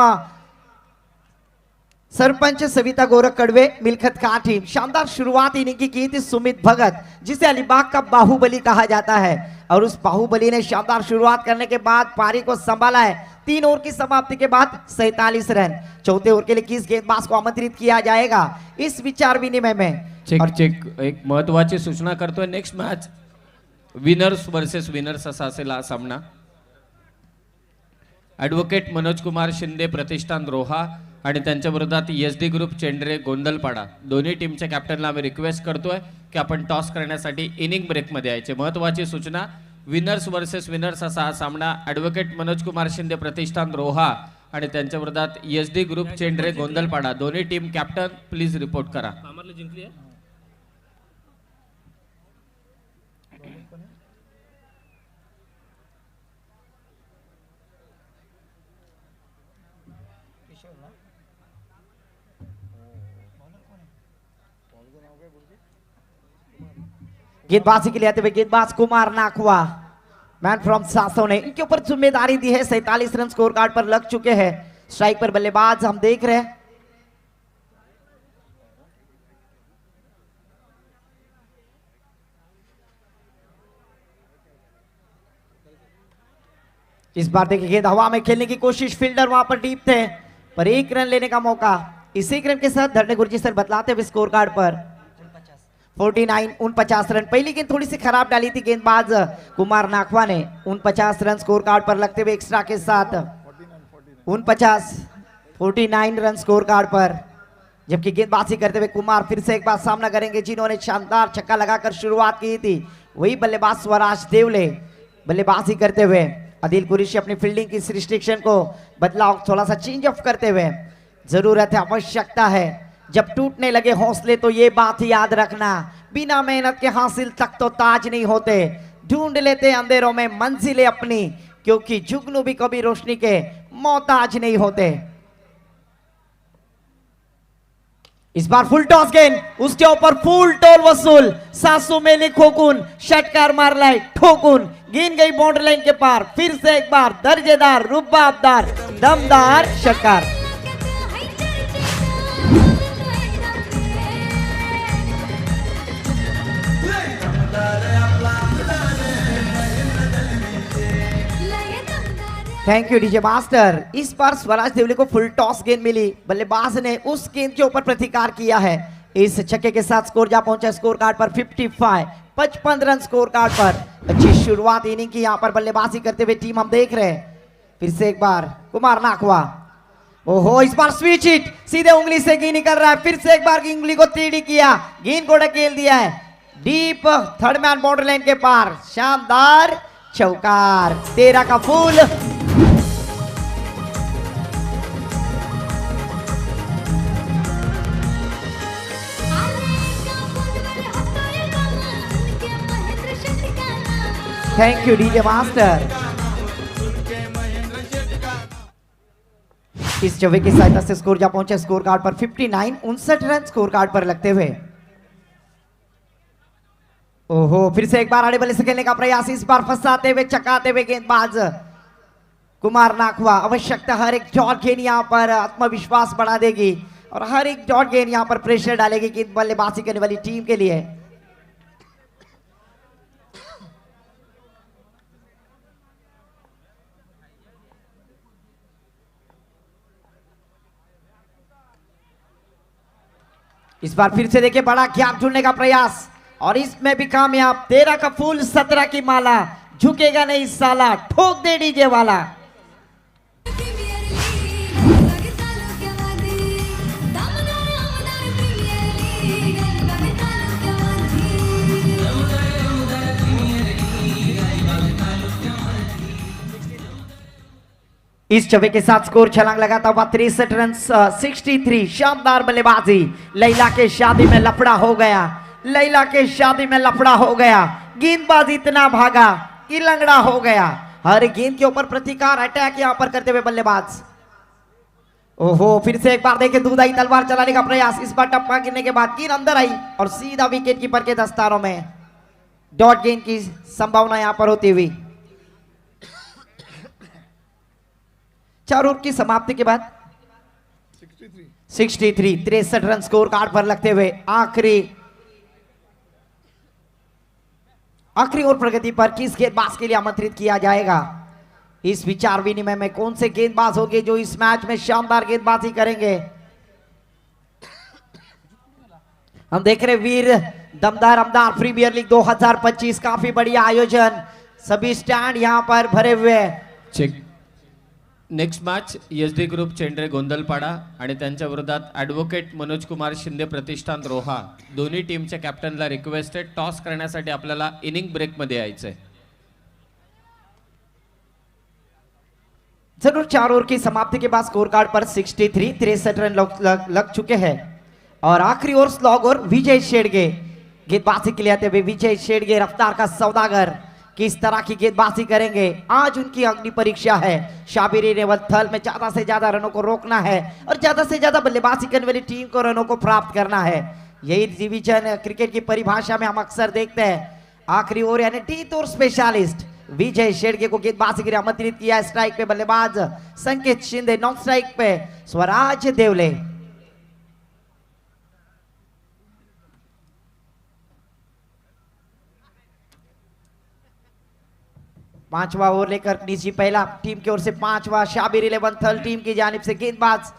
सरपंच सविता गोरख कड़वे मिलखत का टीम। शानदार शुरुआत इनिंग की थी सुमित भगत, जिसे अलीबाग का बाहुबली कहा जाता है, और उस बाहुबली ने शानदार शुरुआत करने के बाद पारी को संभाला है। 3 ओवर की समाप्ति के बाद 47 रन। चौथे ओवर के लिए किस गेंदबाज को आमंत्रित किया जाएगा इस विचार विनिमय में? चेक एक महत्वाची सूचना करतोय, next match winners versus winners असा असेल हा सामना। ॲडव्होकेट मनोज कुमार शिंदे प्रतिष्ठान रोहा आणि त्यांच्या विरोधात SD ग्रुप चेंडरे गोंदलपाडा, दोन्ही टीमच्या कॅप्टनला आम्ही रिक्वेस्ट करतोय की आपण टॉस करण्यासाठी इनिंग ब्रेकमध्ये यायचे। महत्वाची सूचना, विनर्स वर्सेस विनर्स असा हा सामना ॲडव्होकेट मनोज कुमार शिंदे प्रतिष्ठान रोहा आणि त्यांच्या विरोधात SD ग्रुप चेंडरे गोंदलपाडा, दोन्ही टीम कॅप्टन प्लीज रिपोर्ट करा। जिंकली आहे गेंदबाजी के लिए आते हुए गेंदबाज कुमार नाखवा, मैन फ्रॉम सासो ने इनके ऊपर जिम्मेदारी दी है। 47 रन स्कोर कार्ड पर लग चुके हैं। स्ट्राइक पर बल्लेबाज हम देख रहे हैं इस बार देखिए गेंद हवा में खेलने की कोशिश, फील्डर वहां पर डीप थे, पर 1 रन लेने का मौका। इसी क्रम के साथ धरने गुरुजी सर बतलाते हुए स्कोर कार्ड पर 49 रन। पहली गेंद थोड़ी सी खराब डाली थी गेंदबाज कुमार नाखवा ने। 49 रन स्कोर कार्ड पर लगते हुए एक्स्ट्रा के साथ 49 रन स्कोर कार्ड पर, जबकि गेंदबाजी करते हुए कुमार फिर से एक बार सामना करेंगे जिन्होंने शानदार छक्का लगाकर शुरुआत की थी। वही बल्लेबाज स्वराज देवले बल्लेबाजी करते हुए। आदिल कुरैशी अपनी फील्डिंग की रिस्ट्रिक्शन को बदलाव थोड़ा सा चेंज ऑफ करते हुए। जरूरत है, आवश्यकता है, जब टूटने लगे हौसले तो ये बात याद रखना, बिना मेहनत के हासिल तक तो ताज नहीं होते। ढूंढ लेते अंधेरों में मंजिलें अपनी, क्योंकि जुगनू भी कभी रोशनी के मोहताज नहीं होते। इस बार फुल टॉस गेंद, उसके ऊपर फुल टोल वसूल। सासू मेली खोकुन षटकार मारलाय ठोकुन, गेंद गई बाउंड्री लाइन के पार। फिर से एक बार दर्जेदार रुबाबदार दमदार षटकार। Thank you DJ master. इस बार स्वराज देवले को फुल टॉस गेंद मिली, बल्लेबाज ने उस गेंद के ऊपर प्रतिकार किया है। इस छक्के के साथ स्कोर जा पहुंचा स्कोर कार्ड पर 55 रन स्कोर कार्ड पर। अच्छी शुरुआत इनिंग की यहां पर बल्लेबाजी करते हुए टीम हम देख रहे हैं। फिर से एक बार कुमार नाखवा, ओहो इस बार स्विच हिट, सीधे उंगली से गेंद निकल रहा है। फिर से एक बार उंगली को टेढ़ी किया, गेंद को ढकेल दिया है deep third man boundary line के पार। शानदार चौकार, 13 का फूल। Thank you DJ master. इस चौवे की सहायता से स्कोर जा पहुंचे स्कोर कार्ड पर 59 रन स्कोर कार्ड पर लगते हुए। ओहो फिर से एक बार आड़े बल्ले से खेलने का प्रयास, इस बार फंसाते हुए चकाते हुए गेंदबाज कुमार नाखवा। आवश्यकता हर एक डॉट गेंद यहां पर आत्मविश्वास बढ़ा देगी और हर एक डॉट गेंद यहां पर प्रेशर डालेगी कि बल्लेबाजी करने वाली टीम के लिए। इस बार फिर से देखिए बड़ा गैप ढूंढने का प्रयास और इसमें भी कामयाब। 13 का फूल 17 की माला, झुकेगा नहीं साला, ठोक दे डीजे वाला। इस छवि के साथ स्कोर छलांग लगाता हुआ 63 रन 63। शानदार बल्लेबाजी। लैला के शादी में लफड़ा हो गया, लैला के शादी में लफड़ा हो गया। गेंदबाज इतना भागा कि लंगड़ा हो गया। हर गेंद के ऊपर प्रतिकार अटैक यहां पर करते हुए बल्लेबाज। ओहो, फिर से एक बार देखे दूधाई तलवार चलाने का प्रयास। इस बार टप्पा गिरने के बाद गेंद अंदर आई और सीधा विकेट कीपर के दस्तारों में डॉट गेंद की संभावना यहां पर होती हुई। 4 ओवर की समाप्ति के बाद 63 रन स्कोर कार्ड पर लगते हुए आखिरी ओवर प्रगति पर किस गेंदबाज के लिए आमंत्रित किया जाएगा। इस विचार विनिमय में कौन से गेंदबाज होंगे जो इस मैच में शानदार गेंदबाजी करेंगे। हम देख रहे वीर दमदार आमदार प्रीमियर लीग 2025, काफी बढ़िया आयोजन, सभी स्टैंड यहां पर भरे हुए। Check next match SD group Chendhare Gondalpada आणि त्यांच्या विरोधात ॲडव्होकेट मनोज कुमार शिंदे प्रतिष्ठान रोहा, दोन्ही टीमच्या कॅप्टनला रिक्वेस्ट आहे टॉस करण्यासाठी आपल्याला इनिंग ब्रेकमध्ये यायचंय। जरूर 4 ओवर की समाप्ति के बाद स्कोर कार्ड पर 63 रन लग चुके हैं और आखिरी ओवर स्लॉग और विजय शेडगे गेंदबाजी के लिए आते हुए। विजय शेडगे रफ्तार का सौदागर किस तरह की गेंदबाजी करेंगे, आज उनकी अग्नि परीक्षा है। शाबिरी नेवल थल में ज्यादा से ज्यादा रनों को रोकना है और ज्यादा से ज्यादा बल्लेबाजी करने वाली टीम को रनों को प्राप्त करना है। यही डिवीजन क्रिकेट की परिभाषा में हम अक्सर देखते हैं। आखिरी ओवर यानी टीथ और स्पेशलिस्ट विजय शेडगे को गेंदबाजी के लिए आमंत्रित किया। स्ट्राइक पे बल्लेबाज संकेत शिंदे, नॉन स्ट्राइक पे स्वराज देवले। पांचवा ओवर लेकर निजी पहला टीम की ओर से पांचवा शाबिर 11 थल टीम की जानिब से गेंदबाज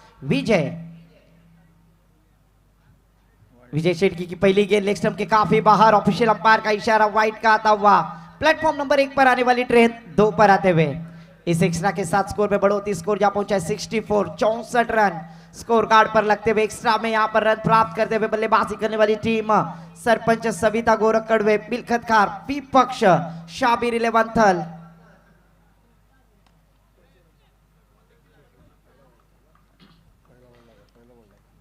विजय शेट्टी की पहली गेंद लेग स्टंप के काफी बाहर। ऑफिशियल अंपायर का इशारा वाइड का आता हुआ। प्लेटफॉर्म नंबर 1 पर आने वाली ट्रेन 2 पर आते हुए इस एक्स्ट्रा के साथ स्कोर में बढ़ोतरी। स्कोर जहां पहुंचा 64 रन स्कोर कार्ड पर लगते हुए। एक्स्ट्रा में यहां पर रन प्राप्त करते हुए बल्लेबाजी करने वाली टीम सरपंच सविता गोरख कड़वे, बिलखतकार विपक्ष शाबिर 11 थल।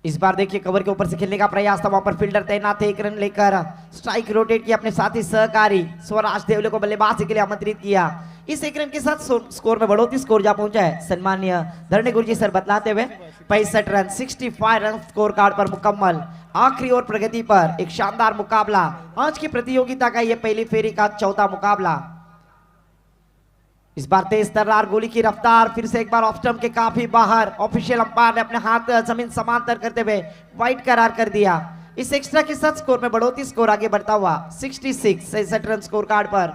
इस बार देखिए कवर के ऊपर से खेलने का प्रयास था, वहां पर फील्डर तैनात थे। 1 रन लेकर स्ट्राइक रोटेट किया, अपने साथी सहकारी स्वराज देवले को बल्लेबाजी के लिए आमंत्रित किया। इस 1 रन के साथ स्कोर में बढ़ोतरी। स्कोर जा पहुंचा है सम्मान्य धरणे गुरुजी सर बतलाते हुए 65 रन 65 रन स्कोर कार्ड पर मुकम्मल। आखिरी ओवर प्रगति पर एक शानदार मुकाबला। आज की प्रतियोगिता का यह पहली फेरी का चौथा मुकाबला। इस बार तेज तर्रार गोली की रफ्तार, फिर से एक बार ऑफ स्टंप के काफी बाहर। ऑफिशियल अंपायर ने अपने हाथ जमीन समांतर करते हुए वाइड करार कर दिया। इस एक्स्ट्रा के साथ स्कोर में बढ़ोतरी। स्कोर आगे बढ़ता हुआ 66 रन स्कोर कार्ड पर।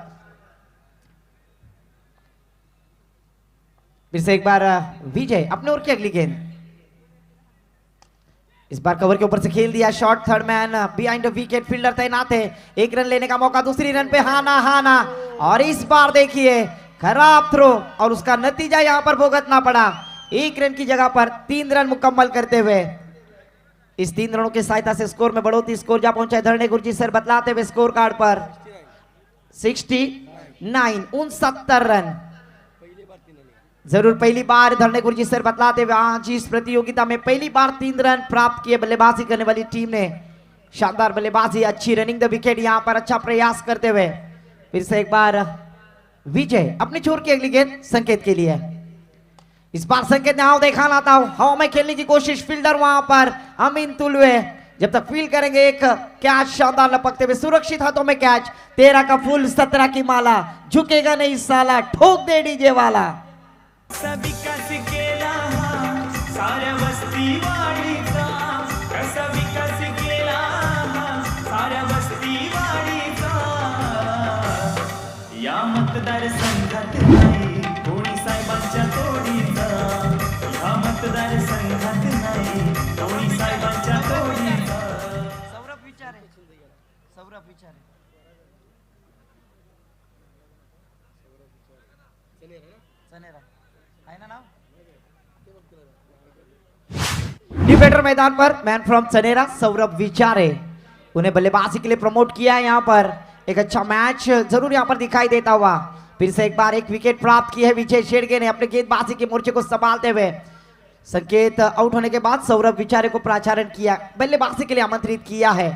फिर से एक बार विजय अपने ओर की अगली गेंद। इस बार कवर के ऊपर से खेल दिया। Short third man behind wicket, fielder तैनात है। 1 रन लेने का मौका, दूसरी रन पे हाना और इस बार देखिए खराब थ्रो और उसका नतीजा यहां पर भुगतना पड़ा। 1 रन की जगह पर 3 रन मुकम्मल करते हुए इस 3 रनों की सहायता से स्कोर में बढ़ोतरी। स्कोर जा पहुंचा है धरणे गुरुजी सर बतलाते हुए स्कोर कार्ड पर 69 रन। जरूर पहली बार धरणे गुरुजी सर बतलाते हुए आज इस प्रतियोगिता में पहली बार 3 रन प्राप्त किए बल्लेबाजी करने वाली टीम ने। शानदार बल्लेबाजी, अच्छी रनिंग द विकेट, यहां पर अच्छा प्रयास करते हुए। फिर से एक बार विजय अपने छोर की अगली गेंद संकेत के लिए। इस बार संकेत ने हाव देखा लाता हवा में खेलने की कोशिश। फील्डर वहां पर अमीन तुलवे जब तक फील्ड करेंगे एक कैच शानदार लपकते हुए, सुरक्षित हाथों में कैच। 13 का फूल 17 की माला, झुकेगा नहीं साला, ठोक दे डीजे वाला। विकास केला साऱ्या वस्ती वाडीचा, कसा विकास केला साऱ्या वस्ती वाडीचा। या मतदार संघात नाही कोणी साहेबांच्या तोडीचा, या मतदार संघात नाही कोणी साहेबांच्या तोडीचा। डिफेंडर मैदान पर मैन फ्रॉम चनेरा सौरभ विचारे, उन्हें बल्लेबाजी के लिए प्रमोट किया है। यहाँ पर एक अच्छा मैच जरूर यहाँ पर दिखाई देता हुआ। फिर से एक बार एक विकेट प्राप्त की है विजय शेरगे ने अपने गेंदबाजी के मोर्चे को संभालते हुए। संकेत आउट होने के बाद सौरभ विचारे को प्राचारण किया, बल्लेबाजी के लिए आमंत्रित किया है।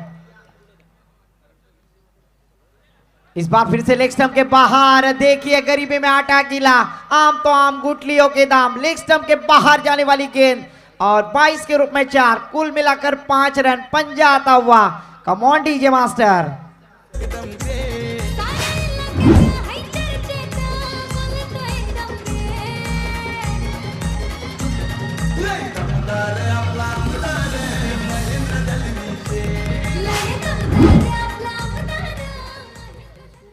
इस बार फिर से लेग स्टंप के बाहर, देखिए गरीबी में आटा गीला, आम तो आम गुटलियों के दाम। लेग स्टंप के बाहर जाने वाली गेंद और 22 के रूप में 4, कुल मिलाकर 5 रन पंजा आता हुआ। Come on DJ master.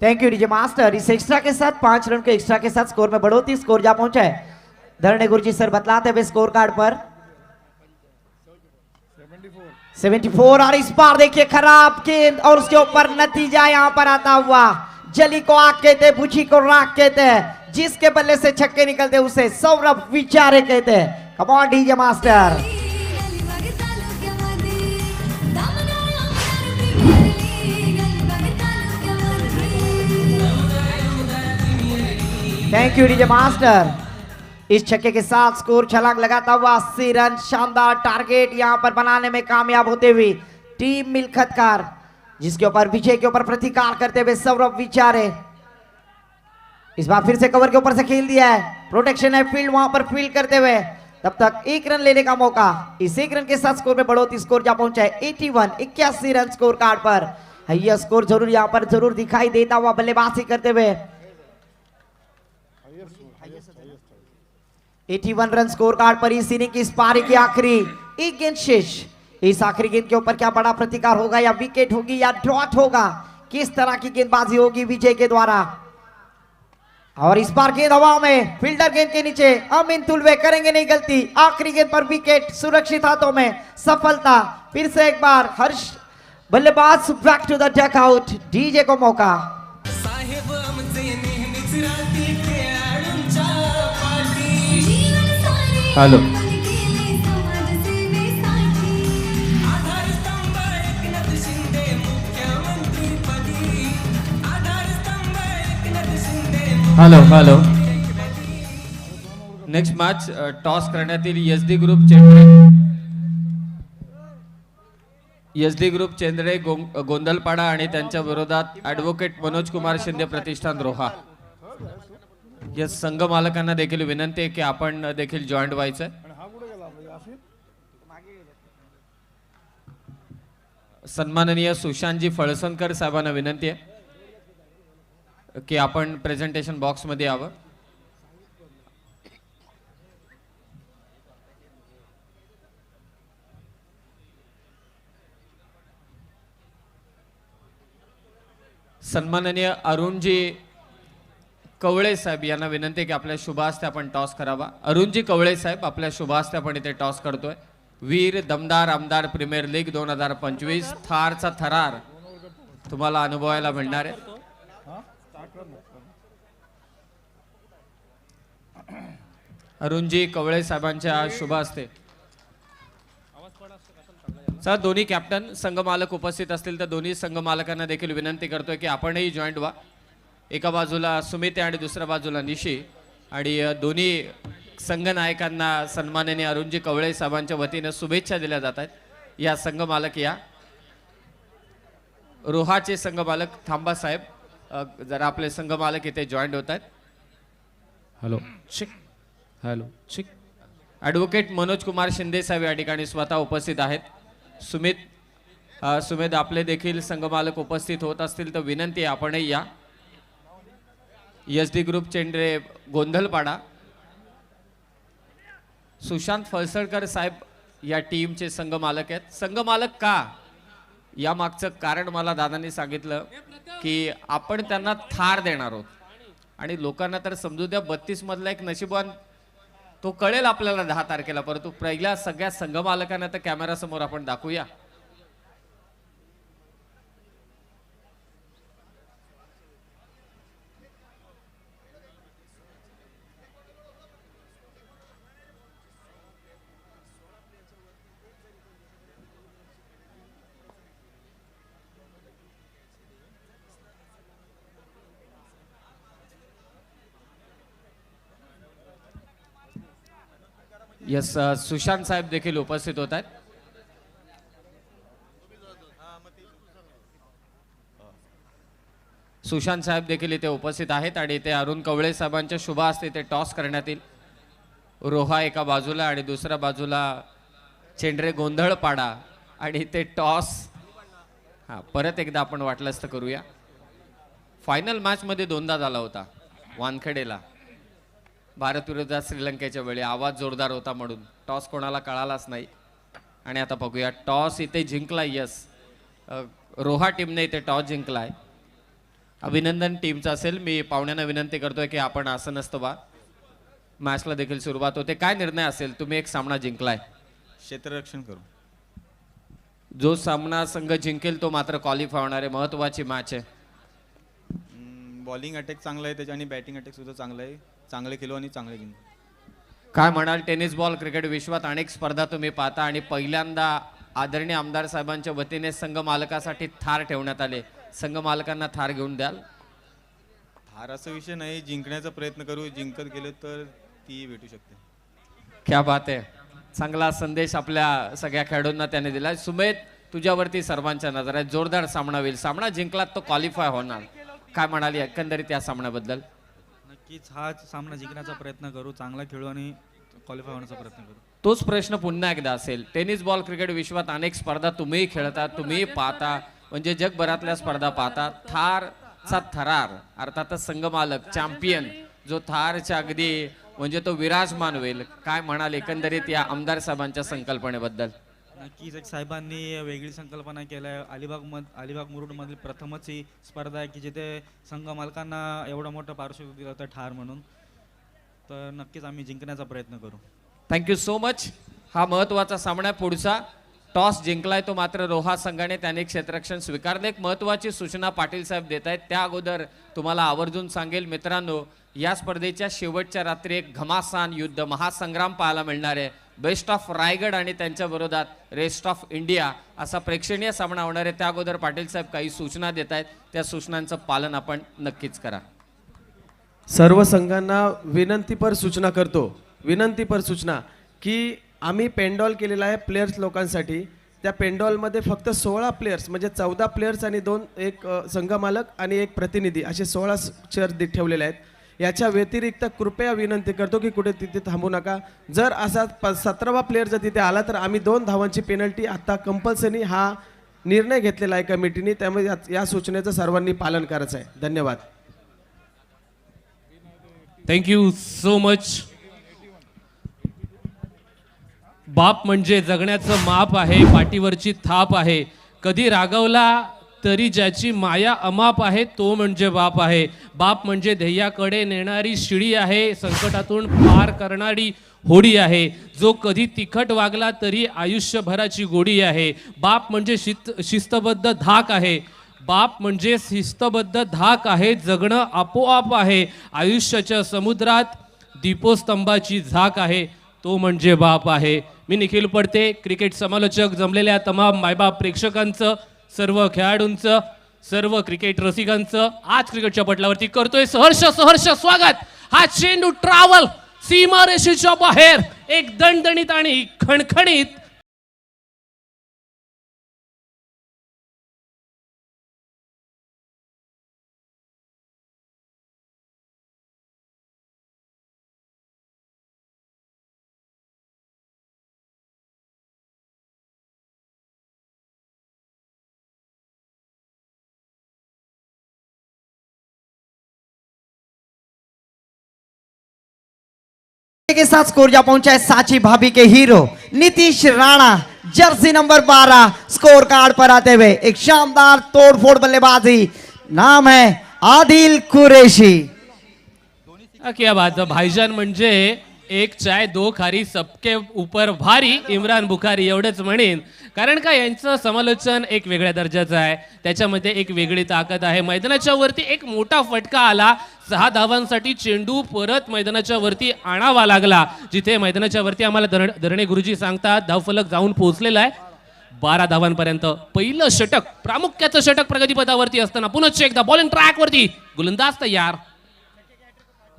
Thank you DJ master. इस एक्स्ट्रा के साथ 5 रन के एक्स्ट्रा के साथ स्कोर में बढ़ोतरी, स्कोर जा पहुंचा है धरणे गुरुजी सर बतलाते हुए स्कोर कार्ड पर 74। और इस बार देखिए खराब गेंद और उसके ऊपर नतीजा यहां पर आता हुआ। जली को आग कहते, बुझी को राख कहते, जिसके बल्ले से छक्के निकलते उसे सौरभ विचारे कहते। Come on DJ master. Thank you DJ master. इस छक्के के साथ स्कोर छलांग लगाता हुआ 80 रन, शानदार टारगेट यहां पर बनाने में कामयाब होते हुए टीम मिलखतकार, जिसके ऊपर विजय के ऊपर प्रतिकार करते हुए सौरभ विचारे। इस बार फिर से कवर के ऊपर से खेल दिया है, प्रोटेक्शन है फील्ड वहां पर फील्ड करते हुए। तब तक 1 रन लेने का मौका। इस 1 रन के साथ स्कोर में बढ़ोतरी, स्कोर जा पहुंचा है 81, 81 रन स्कोर कार्ड पर। यह स्कोर जरूर यहां पर जरूर दिखाई देता हुआ बल्लेबाजी करते हुए। 81 रन स्कोर कार्ड पर इस इनिंग की इस पारी की आखिरी एक गेंद शेष। इस आखिरी गेंद के ऊपर क्या बड़ा प्रतिकार होगा, या विकेट होगी या ड्रॉट होगा, किस तरह की गेंदबाजी होगी विजय के द्वारा। और इस बार गेंद हवाओं में, फील्डर गेंद के नीचे, अमीन तुलवे करेंगे नहीं गलती। आखिरी गेंद पर विकेट, सुरक्षित हाथों में, सफलता। फिर से एक बार हर्ष बल्लेबाज back to the dugout, DJ को मौका। Hello hello hello next match toss करण्यात येईल एसडी ग्रुप चेंद्रे गोंदलपाडा आणि त्यांच्या विरोधात ॲडव्होकेट मनोज कुमार शिंदे प्रतिष्ठान रोहा। या संघ मालकांना देखील विनंती आहे की आपण देखील जॉईंट व्हायचं। सन्माननीय सुशांतजी फळसणकर साहेबांना विनंती आहे की आपण प्रेझेंटेशन बॉक्स मध्ये यावं। सन्माननीय अरुणजी कवळे साहेब यांना विनंती की आपल्या शुभ हस्ते आपण टॉस करावा। अरुणजी कवळे साहेब आपल्या शुभ हस्ते आपण इथे टॉस करतोय। वीर दमदार आमदार प्रीमियर लीग 2025 थारचा थरार तुम्हाला अनुभवायला मिळणार आहे। अरुणजी कवळे साहेबांच्या शुभ हस्ते सर दोन्ही कॅप्टन संघ मालक उपस्थित असतील तर दोन्ही संघ मालकांना देखील विनंती करतोय की आपणही जॉईंट व्हा। एका बाजूला सुमित आणि दुसऱ्या बाजूला निशी, आणि दोन्ही संघ नायकांना सन्माननीय अरुणजी कवळे साहेबांच्या वतीने शुभेच्छा दिल्या जात आहेत। या संघ मालक या रोहाचे संघ मालक थांबा साहेब, जरा आपले संघ मालक इथे जॉईंट होत आहेत। हॅलो चिक, हॅलो चिक। ॲडव्होकेट मनोज कुमार शिंदे साहेब या ठिकाणी स्वतः उपस्थित आहेत। सुमित आपले देखील संघ मालक उपस्थित होत असतील तर विनंती आहे आपणही या। एसडी ग्रुप चेंद्रे गोंधलपाडा, सुशांत फळसळकर साहेब या टीमचे संघ मालक आहेत। संघ मालक का, या मागचं कारण मला दादांनी सांगितलं की आपण त्यांना थार देणार आहोत आणि लोकांना तर समजू द्या 32 मधला एक नशीबवान तो कळेल आपल्याला 10 तारखेला, परंतु पहिल्या सगळ्या संघ मालकांना तर कॅमेरा समोर आपण दाखवूया। यस सुशांत साहेब देखील उपस्थित होत आहेत. सुशांत साहेब देखील इथे उपस्थित आहेत आणि इथे अरुण कवळे साहेबांच्या शुभ हस्ते इथे टॉस करण्यात येईल. रोहा एका बाजूला आणि दुसऱ्या बाजूला चेंडरे गोंधळपाडा आणि ते टॉस. हा परत एकदा आपण वाटलंच तर करूया. फायनल मॅचमध्ये दोनदा झाला होता वानखेडेला भारत विरोधात श्रीलंकेच्या वेळी. आवाज जोरदार होता म्हणून टॉस कोणाला कळालाच नाही. आणि आता बघूया टॉस इथे जिंकला. यस रोहा टीमने इथे टॉस जिंकलाय. अभिनंदन टीमचं असेल. मी पाहुण्यांना विनंती करतोय की आपण असं नसतं बा. मॅचला देखील सुरुवात होते. काय निर्णय असेल? तुम्ही एक सामना जिंकलाय. क्षेत्ररक्षण करू. जो सामना संघ जिंकेल तो मात्र क्वालिफाय होणार आहे. महत्वाची मॅच आहे. बॉलिंग अटॅक चांगला आहे त्याच्या आणि बॅटिंग अटॅक सुद्धा चांगला आहे. चांगले खेळू आणि चांगले जिंकू. काय म्हणाल? टेनिस बॉल क्रिकेट विश्वात अनेक स्पर्धा तुम्ही पाहता आणि पहिल्यांदा आदरणीय आमदार साहेबांच्या वतीने संघ मालकासाठी थार ठेवण्यात आले. संघ मालकांना थार घेऊन द्याल? फार असा विषय नाही. जिंकण्याचा प्रयत्न करू. जिंकत गेलो तर ती भेटू शकते. क्या बात आहे. चांगला संदेश आपल्या सगळ्या खेळाडूंना त्याने दिला. सुमेध तुझ्यावरती सर्वांच्या नजर आहे. जोरदार सामना होईल. सामना जिंकलात तो क्वालिफाय होणार. काय म्हणाली एकंदरीत या सामन्याबद्दल? नक्कीच हा सामना जिंकण्याचा प्रयत्न करू. चांगला खेळू आणि क्वालिफाय होण्याचा प्रयत्न करू. तोच प्रश्न पुन्हा एकदा असेल. टेनिस बॉल क्रिकेट विश्वात अनेक स्पर्धा तुम्ही खेळता, तुम्ही पाहता, म्हणजे जगभरातल्या स्पर्धा पाहता. थारचा थरार अर्थातच संघमालक चॅम्पियन जो थारच्या अगदी म्हणजे तो विराजमान होईल. काय म्हणाल एकंदरीत या आमदार साहेबांच्या संकल्पनेबद्दल? नक्कीच एक साहेबांनी वेगळी संकल्पना केली आहे. अलिबाग मुरुडमधील प्रथमच ही स्पर्धा आहे की जिथे संघ मालकांना एवढं मोठं पारितोषिक दिलं होतं ठार म्हणून. तर नक्कीच आम्ही जिंकण्याचा प्रयत्न करू. Thank you so much. हा महत्वाचा सामना पुढचा. टॉस जिंकलाय तो मात्र रोहा संघाने. त्याने क्षेत्ररक्षण स्वीकारले. एक महत्वाची सूचना पाटील साहेब देत आहेत. त्या अगोदर तुम्हाला आवर्जून सांगेल मित्रांनो, या स्पर्धेच्या शेवटच्या रात्री एक घमासान युद्ध महासंग्राम पाहायला मिळणार आहे. बेस्ट ऑफ रायगड आणि त्यांच्या विरोधात रेस्ट ऑफ इंडिया असा प्रेक्षणीय सामना होणार आहे. त्या अगोदर पाटील साहेब काही सूचना देत आहेत. त्या सूचनांचं पालन आपण नक्कीच करा. सर्व संघांना विनंतीपर सूचना करतो. विनंतीपर सूचना की आम्ही पेंडॉल केलेला आहे प्लेयर्स लोकांसाठी. त्या पेंडॉलमध्ये फक्त 16 प्लेयर्स म्हणजे 14 प्लेयर्स आणि एक संघमालक आणि एक प्रतिनिधी असे 16 चेअर ठेवलेले आहेत. याच्या व्यतिरिक्त कृपया विनंती करतो की कुठे तिथे थांबू नका. जर असा 17वा प्लेयर जर तिथे आला तर आम्ही 2 धावांची पेनल्टी आता कंपल्सरी हा निर्णय घेतलेला आहे कमिटीने. त्यामुळे या सूचनेचं सर्वांनी पालन करायचं आहे. धन्यवाद. Thank you so much. बाप म्हणजे जगण्याचं माप आहे. पाठीवरची थाप आहे. कधी रागवला तरी ज्याची माया अमाप आहे तो म्हणजे बाप आहे. बाप म्हणजे ध्येयाकडे नेणारी शिडी आहे. संकटातून पार करणारी होडी आहे. जो कधी तिखट वागला तरी आयुष्यभराची गोडी आहे. बाप म्हणजे शिस्तबद्ध धाक आहे. बाप म्हणजे शिस्तबद्ध धाक आहे. जगणं आपोआप आहे. आयुष्याच्या समुद्रात दीपोस्तंभाची झाक आहे. तो म्हणजे बाप आहे. मी निखिल पडते, क्रिकेट समालोचक, जमलेल्या तमाम मायबाप प्रेक्षकांचं, सर्व खेळाडूंचं, सर्व क्रिकेट रसिकांचं आज क्रिकेटच्या पटलावरती करतोय सहर्ष स्वागत. हा चेंडू ट्रॅव्हल सीमारेषेच्या बाहेर एक दणदणीत आणि खणखणीत के साथ स्कोर जा पहुंचा है सांची भाभी के hero Nitish Rana, jersey number 12. Score card पर आते हुए एक शानदार तोड़फोड़ बल्लेबाजी. नाम है आदिल कुरैशी. क्या बात. भाईजान म्हणजे एक चाय दो खारी सबके ऊपर भारी इम्रान बुखारी एवढंच म्हणेन. कारण का यांचं समालोचन एक वेगळ्या दर्जाचं आहे. त्याच्यामध्ये एक वेगळी ताकद आहे. मैदानाच्या वरती एक मोठा फटका आला. 6 धावांसाठी चेंडू परत मैदानाच्या वरती आणावा लागला. जिथे मैदानाच्या वरती आम्हाला धरणे गुरुजी सांगतात धावफलक जाऊन पोहोचलेला आहे 12 धावांपर्यंत. पहिलं षटक, प्रामुख्याचं षटक प्रगतीपथावरती असताना पुन्हा एकदा बॉलिंग ट्रॅक वरती गोलंदाज तयार.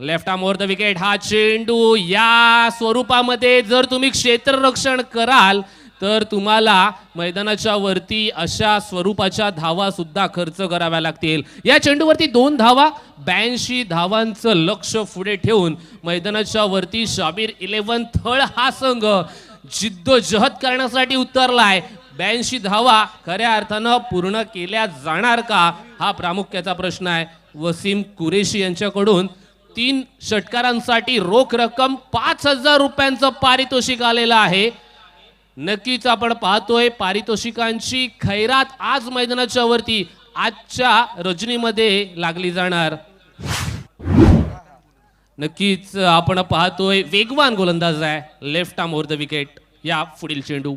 Left arm over the wicket. हा चेंडू या स्वरूपामध्ये जर तुम्ही क्षेत्ररक्षण कराल तर तुम्हाला मैदानाच्या वरती अशा स्वरूपाच्या धावा सुद्धा खर्च कराव्या लागतील. या चेंडूवरती 2 धावा, 82 धावांचं लक्ष पुढे ठेवून मैदानाच्या वरती शाबीर 11 थळ हा संघ जिद्दोजहद करण्यासाठी उतरलाय. 82 धावा खऱ्या अर्थानं पूर्ण केल्या जाणार का, हा प्रामुख्याचा प्रश्न आहे. वसीम कुरेशी यांच्याकडून 3 षटकारांसाठी रोख रक्कम 5,000 रुपयांचं पारितोषिक आलेलं आहे. नक्कीच आपण पाहतोय पारितोषिकांची खैरात आज मैदानाच्या वरती आजच्या रजनीमध्ये लागली जाणार. नक्कीच आपण पाहतोय वेगवान गोलंदाज आहे left arm over the wicket. या पुढील चेंडू,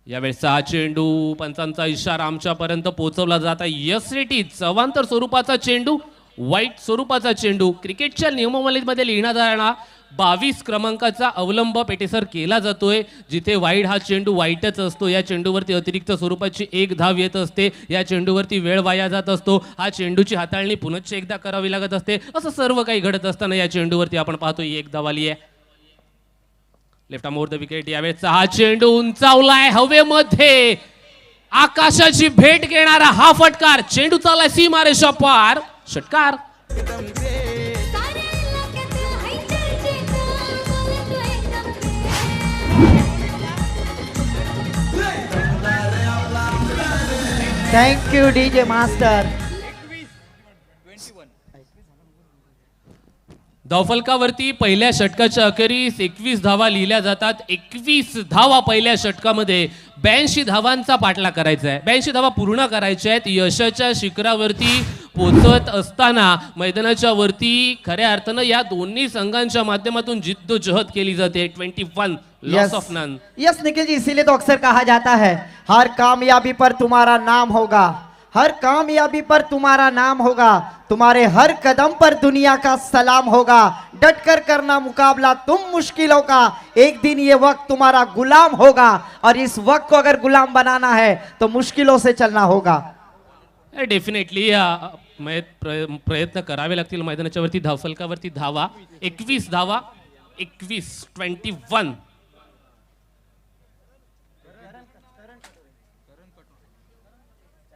यावेळेचा हा चेंडू पंचांचा इशारा आमच्यापर्यंत पोहोचवला जात आहे. यस अवांतर स्वरूपाचा चेंडू, वाईट स्वरूपाचा चेंडू. क्रिकेटच्या नियमावलीमध्ये लिहिण्यात जाणारा 22 क्रमांकाचा अवलंब पेटेसर केला जातोय. जिथे वाईड हा चेंडू वाईटच असतो, या चेंडूवरती अतिरिक्त स्वरूपाची 1 धाव येत असते. या चेंडूवरती वेळ वाया जात असतो. हा चेंडूची हाताळणी पुनश्च एकदा करावी लागत असते. असं सर्व काही घडत असताना या चेंडूवरती आपण पाहतोय 1 धाव आली आहे. Left arm over the wicket. यावेळेचा हा चेंडू उंचावलाय हवेमध्ये, आकाशाची भेट घेणारा हा फटकार. चेंडू चाललाय सीमारेषा पार, षटकार. Thank you DJ master. धावफलकावरती पहिल्या षटकाच्या अखेरीस 21 धावा लिहिल्या जातात. 21 धावा पहिल्या षटकामध्ये 82 धावांचा पाठलाग करायचा आहे. 82 धावा पूर्ण करायच्या आहेत. यशाच्या शिखरावरती पोहोचत असताना मैदानाच्या वरती खऱ्या अर्थानं या दोन्ही संघांच्या माध्यमातून जिद्दोजहद केली जाते. 21 loss of none. Yes Nikhil ji, इसीलिए तो अक्सर कहा जाता है हर कामयाबी पर तुम्हारा नाम होगा, हर कामयाबी पर तुम्हारा नाम होगा, तुम्हारे हर कदम पर दुनिया का सलाम होगा. डट कर करना मुकाबला तुम मुश्किलों का, एक दिन ये वक्त तुम्हारा गुलाम होगा, और इस वक्त को अगर गुलाम बनाना है तो मुश्किलों से चलना होगा. डेफिनेटली प्रयत्न करावे लागतील. मैदानाच्या वरती धावफलकावरती धावा 21 धावा, 21.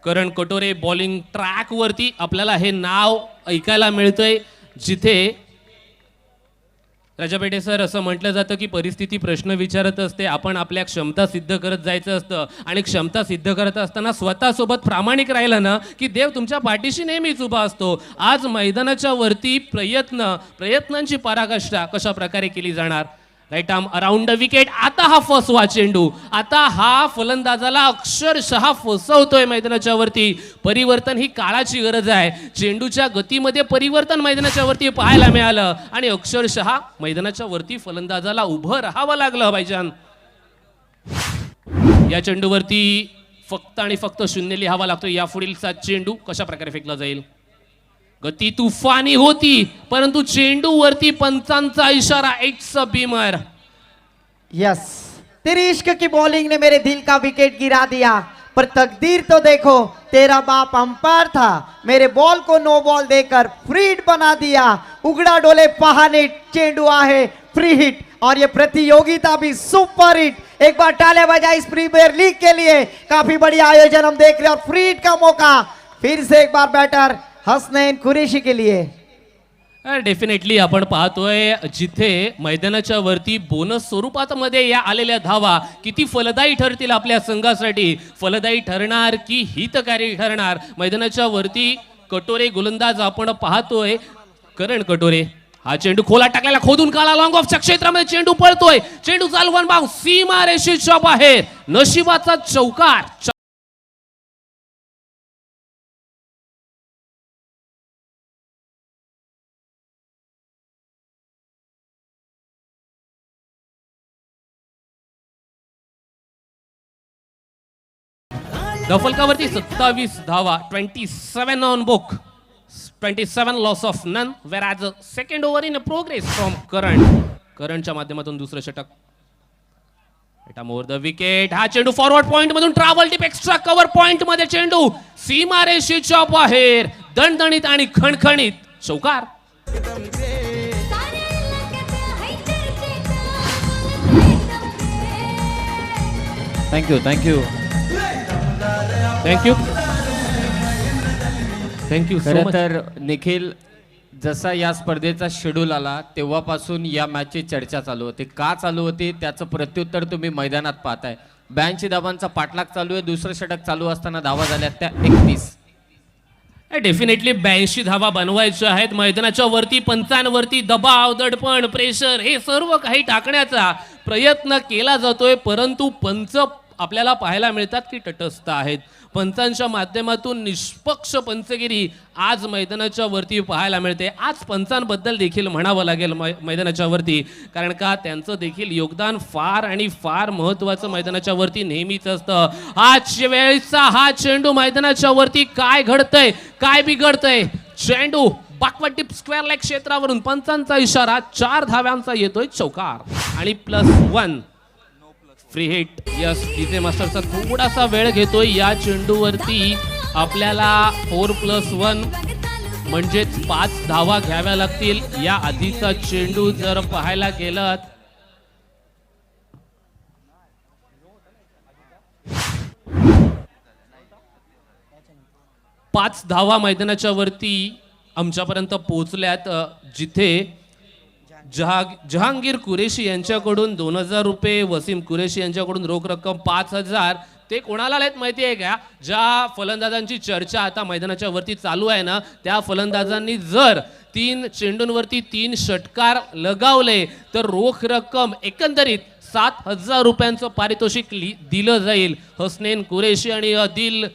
करण कटोरे बॉलिंग ट्रॅक वरती आपल्याला हे नाव ऐकायला मिळतंय. जिथे राजा पेटे सर असं म्हटलं जातं की परिस्थिती प्रश्न विचारत असते, आपण आपल्या क्षमता सिद्ध करत जायचं असतं. आणि क्षमता सिद्ध करत असताना स्वतःसोबत प्रामाणिक राहिलं ना की देव तुमच्या पाठीशी नेहमीच उभा असतो. आज मैदानाच्या वरती प्रयत्नांची पराकाष्ठा कशा प्रकारे केली जाणार. Right arm around the wicket. आता हा फसवा चेंडू, आता हा फलंदाजाला अक्षरशः फसवतोय मैदानाच्या वरती. परिवर्तन ही काळाची गरज आहे. चेंडूच्या गतीमध्ये परिवर्तन मैदानाच्या वरती पाहायला मिळालं आणि अक्षरशः मैदानाच्या वरती फलंदाजाला उभं राहावं लागलं. भाईजान, या चेंडूवरती फक्त आणि फक्त 0 लिहावा लागतो. या पुढीलचा चेंडू कशा प्रकारे फेकला जाईल. गती तुफानी होती परंतु चेंडू वरती पंचांचा इशारा. It's a Beamer. यस, तेरी इश्क की बॉलिंग ने मेरे दिल का विकेट गिरा दिया, पर तकदीर तो देखो, तेरा बाप अंपायर था, मेरे बॉल को नो बॉल देकर फ्री हिट बना दिया. उगड़ा डोले पहाने चेंडू आहे फ्री हिट, और ये प्रतियोगिता भी सुपर हिट. एक बार तालियां बजाई इस प्रीमियर लीग के लिए. काफी बढ़िया आयोजन हम देख रहे हैं और फ्री हिट का मौका फिर से एक बार बैटर हसनैन कुरेशी के लिए. डेफिनेटली आपण पाहतोय जिथे मैदानाच्या वरती बोनस स्वरूपात मध्ये या आलेल्या धावा किती फलदायी ठरतील आपल्या संघासाठी. फलदायी ठरणार की हितकारी ठरणार. मैदानाच्या वरती कटोरे गोलंदाज आपण पाहतोय. करण कटोरे हा चेंडू खोला टाकलेला, खोदून काढला, लॉंग ऑफच्या क्षेत्रामध्ये चेंडू पळतोय. चेंडू चालवून बाग सीमा रेषेच्या बाहेर. नशिबाचा चौकार. धावफलकावरती 27 धावा, 27 on book, 27 loss of none. Where as a second over in progress from करणच्या माध्यमातून दुसरं षटक. Over the wicket. हा चेंडू फॉरवर्ड पॉइंट मधून travel deep extra cover point मध्ये चेंडू सीमारेषेच्या बाहेर. दणदणीत आणि खणखणीत चौकार. Thank you thank you thank you thank you so खरं मच. तर निखिल, जसा या स्पर्धेचा शेड्यूल आला तेव्हापासून या मॅचची चर्चा चालू होती. का चालू होती त्याचं प्रत्युत्तर तुम्ही मैदानात पाहताय. 82 धावांचा पाठलाग चालू आहे. दुसरं षटक चालू असताना धावा झाल्या त्या 31. डेफिनेटली 82 धावा बनवायच्या आहेत. मैदानाच्या वरती पंचांवरती दबाव, दडपण, प्रेशर हे सर्व काही टाकण्याचा प्रयत्न केला जातोय, परंतु पंच आपल्याला पाहायला मिळतात की तटस्थ आहेत. पंचांच्या माध्यमातून निष्पक्ष पंचगिरी आज मैदानाच्या वरती पाहायला मिळते. आज पंचांबद्दल देखील म्हणावं लागेल मैदानाच्या वरती, कारण का त्यांचं देखील योगदान फार आणि फार महत्त्वाचं मैदानाच्या वरती नेहमीच असतं. आज वेळेचा हा चेंडू मैदानाच्या वरती काय घडतंय, काय बिघडतंय. चेंडू बॅकवर्ड टिप स्क्वेअर लेग क्षेत्रावरून पंचांचा इशारा, 4 धाव्यांचा येतोय चौकार आणि +1 फ्री हिट. यस, डीजे मास्टरचा थोडासा वेळ घेतोय या चेंडूवरती. आपल्याला 4+1 म्हणजेच 5 धावा घ्याव्या लागतील. या आधीचा चेंडू जर पाहायला गेलात पाच धावा मैदानाच्या वरती आमच्यापर्यंत पोहोचल्यात, जिथे जहांगीर कुरेशी यांच्याकडून 2000 रुपये, वसीम कुरेशी यांच्याकडून रोख रक्कम 5000. ते कोणाला आलेत माहिती आहे का? ज्या फलंदाजांची चर्चा आता मैदानाच्या वरती चालू आहे ना, त्या फलंदाजांनी जर 3 चेंडूंवरती 3 षटकार लगावले तर रोख रक्कम एकंदरीत 7000 रुपयांचं पारितोषिक दिलं जाईल. हसनैन कुरेशी आणि आदिल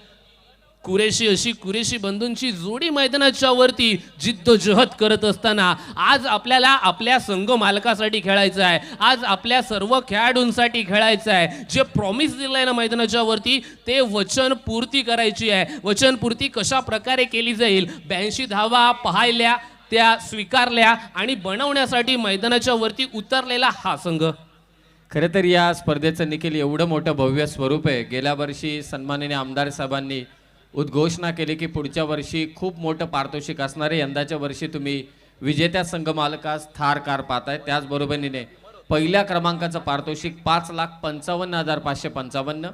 कुरेशी अशी कुरेशी बंधूंची जोडी मैदानाच्या वरती जिद्दोजहद करत असताना आज आपल्याला आपल्या संघ मालकासाठी खेळायचं आहे. आज आपल्या सर्व खेळाडूंसाठी खेळायचं आहे. जे प्रॉमिस दिलंय ना मैदानाच्या वरती ते वचनपूर्ती करायची आहे. वचनपूर्ती कशा प्रकारे केली जाईल? 82 धावा पाहिल्या, त्या स्वीकारल्या आणि बनवण्यासाठी मैदानाच्या वरती उतरलेला हा संघ. खरं तर या स्पर्धेचं निखिल एवढं मोठं भव्य स्वरूप आहे. गेल्या वर्षी सन्माननीय आमदार साहेबांनी उद्घोषणा केली की पुढच्या वर्षी खूप मोठं पारितोषिक असणार आहे. यंदाच्या वर्षी तुम्ही विजेत्या संघ मालकास थार कार पाहताय. त्याचबरोबरीने पहिल्या क्रमांकाचं पारितोषिक 5,55,555,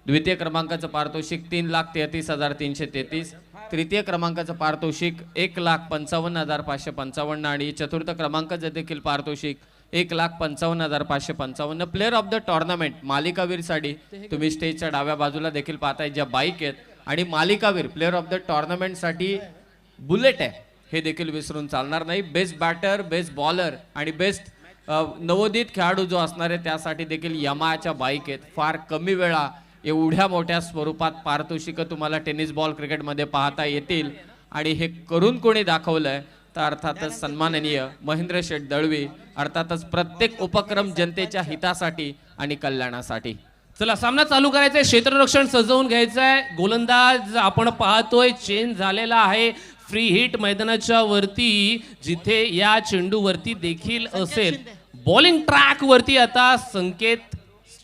द्वितीय क्रमांकाचं पारितोषिक 3,33,333, तृतीय क्रमांकाचं पारितोषिक 1,55,555 आणि चतुर्थ क्रमांकाचं देखील पारितोषिक 1,55,555. प्लेअर ऑफ द टुर्नामेंट मालिकावीरसाठी तुम्ही स्टेजच्या डाव्या बाजूला देखील पाहताय ज्या बाईक आहेत, आणि मालिकावीर प्लेअर ऑफ द टुर्नामेंटसाठी बुलेट आहे, हे देखील विसरून चालणार नाही. बेस्ट बॅटर, बेस्ट बॉलर आणि बेस्ट नवोदित खेळाडू जो असणार आहे त्यासाठी देखील यमाच्या बाईक आहेत. फार कमी वेळा एवढ्या मोठ्या स्वरूपात पारितोषिकं तुम्हाला टेनिस बॉल क्रिकेटमध्ये पाहता येतील, आणि हे करून कोणी दाखवलंय तर अर्थातच सन्माननीय महेंद्र शेठ दळवी. अर्थातच प्रत्येक उपक्रम जनतेच्या हितासाठी आणि कल्याणासाठी. चला, सामना चालू करायचा आहे. क्षेत्ररक्षण सजवून घ्यायचं आहे. गोलंदाज आपण पाहतोय चेंज झालेला आहे. फ्री हिट मैदानाच्या वरती, जिथे या चेंडूवरती देखील असेल. बॉलिंग ट्रॅक वरती आता संकेत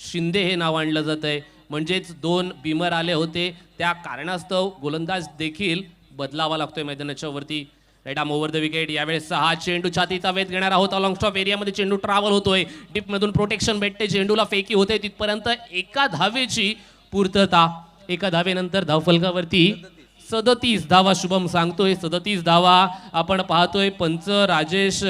शिंदे हे नाव आणलं जात आहे. म्हणजेच 2 बीमर आले होते, त्या कारणास्तव गोलंदाज देखील बदलावा लागतोय मैदानाच्या वरती. Right arm over the wicket. यावेळेस हा चेंडू छातीचा वेध घेणार आहोत. लॉंग स्टॉप एरियामध्ये चेंडू ट्रॅव्हल होतोय. डीपमधून प्रोटेक्शन भेटते, चेंडूला फेकी होते. तिथपर्यंत एका धावेची पूर्तता. एका धावेनंतर धावफलकावरती 37 धावा शुभम सांगतोय. 37 धावा आपण पाहतोय. पंच राजेश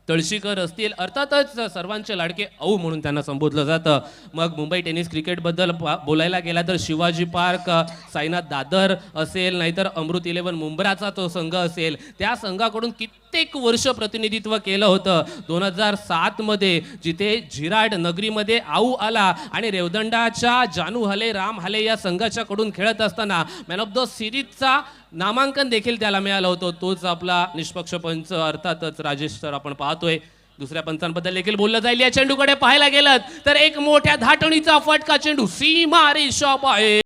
तळशीकर असतील. अर्थातच सर्वांचे लाडके औ म्हणून त्यांना संबोधलं जातं. मग मुंबई टेनिस क्रिकेटबद्दल बोलायला गेला तर शिवाजी पार्क, साईनाथ दादर असेल, नाहीतर अमृत 11 मुंब्राचा तो संघ असेल, त्या संघाकडून कित्येक वर्ष प्रतिनिधित्व केलं होतं. 2007 मध्ये जिथे झिराड नगरीमध्ये आऊ आला आणि रेवदंडाच्या जानू हले, राम हले या संघाच्याकडून खेळत असताना मॅन ऑफ द सिरीजचा नामांकन देखील त्याला मिळालं होतं. तोच आपला निष्पक्ष पंच अर्थातच राजेश सर आपण पाहतोय. दुसऱ्या पंचांबद्दल देखील बोललं जाईल. या चेंडूकडे पाहायला गेलं तर एक मोठ्या धाटणीचा फटका, चेंडू सीमा रेषा आहे.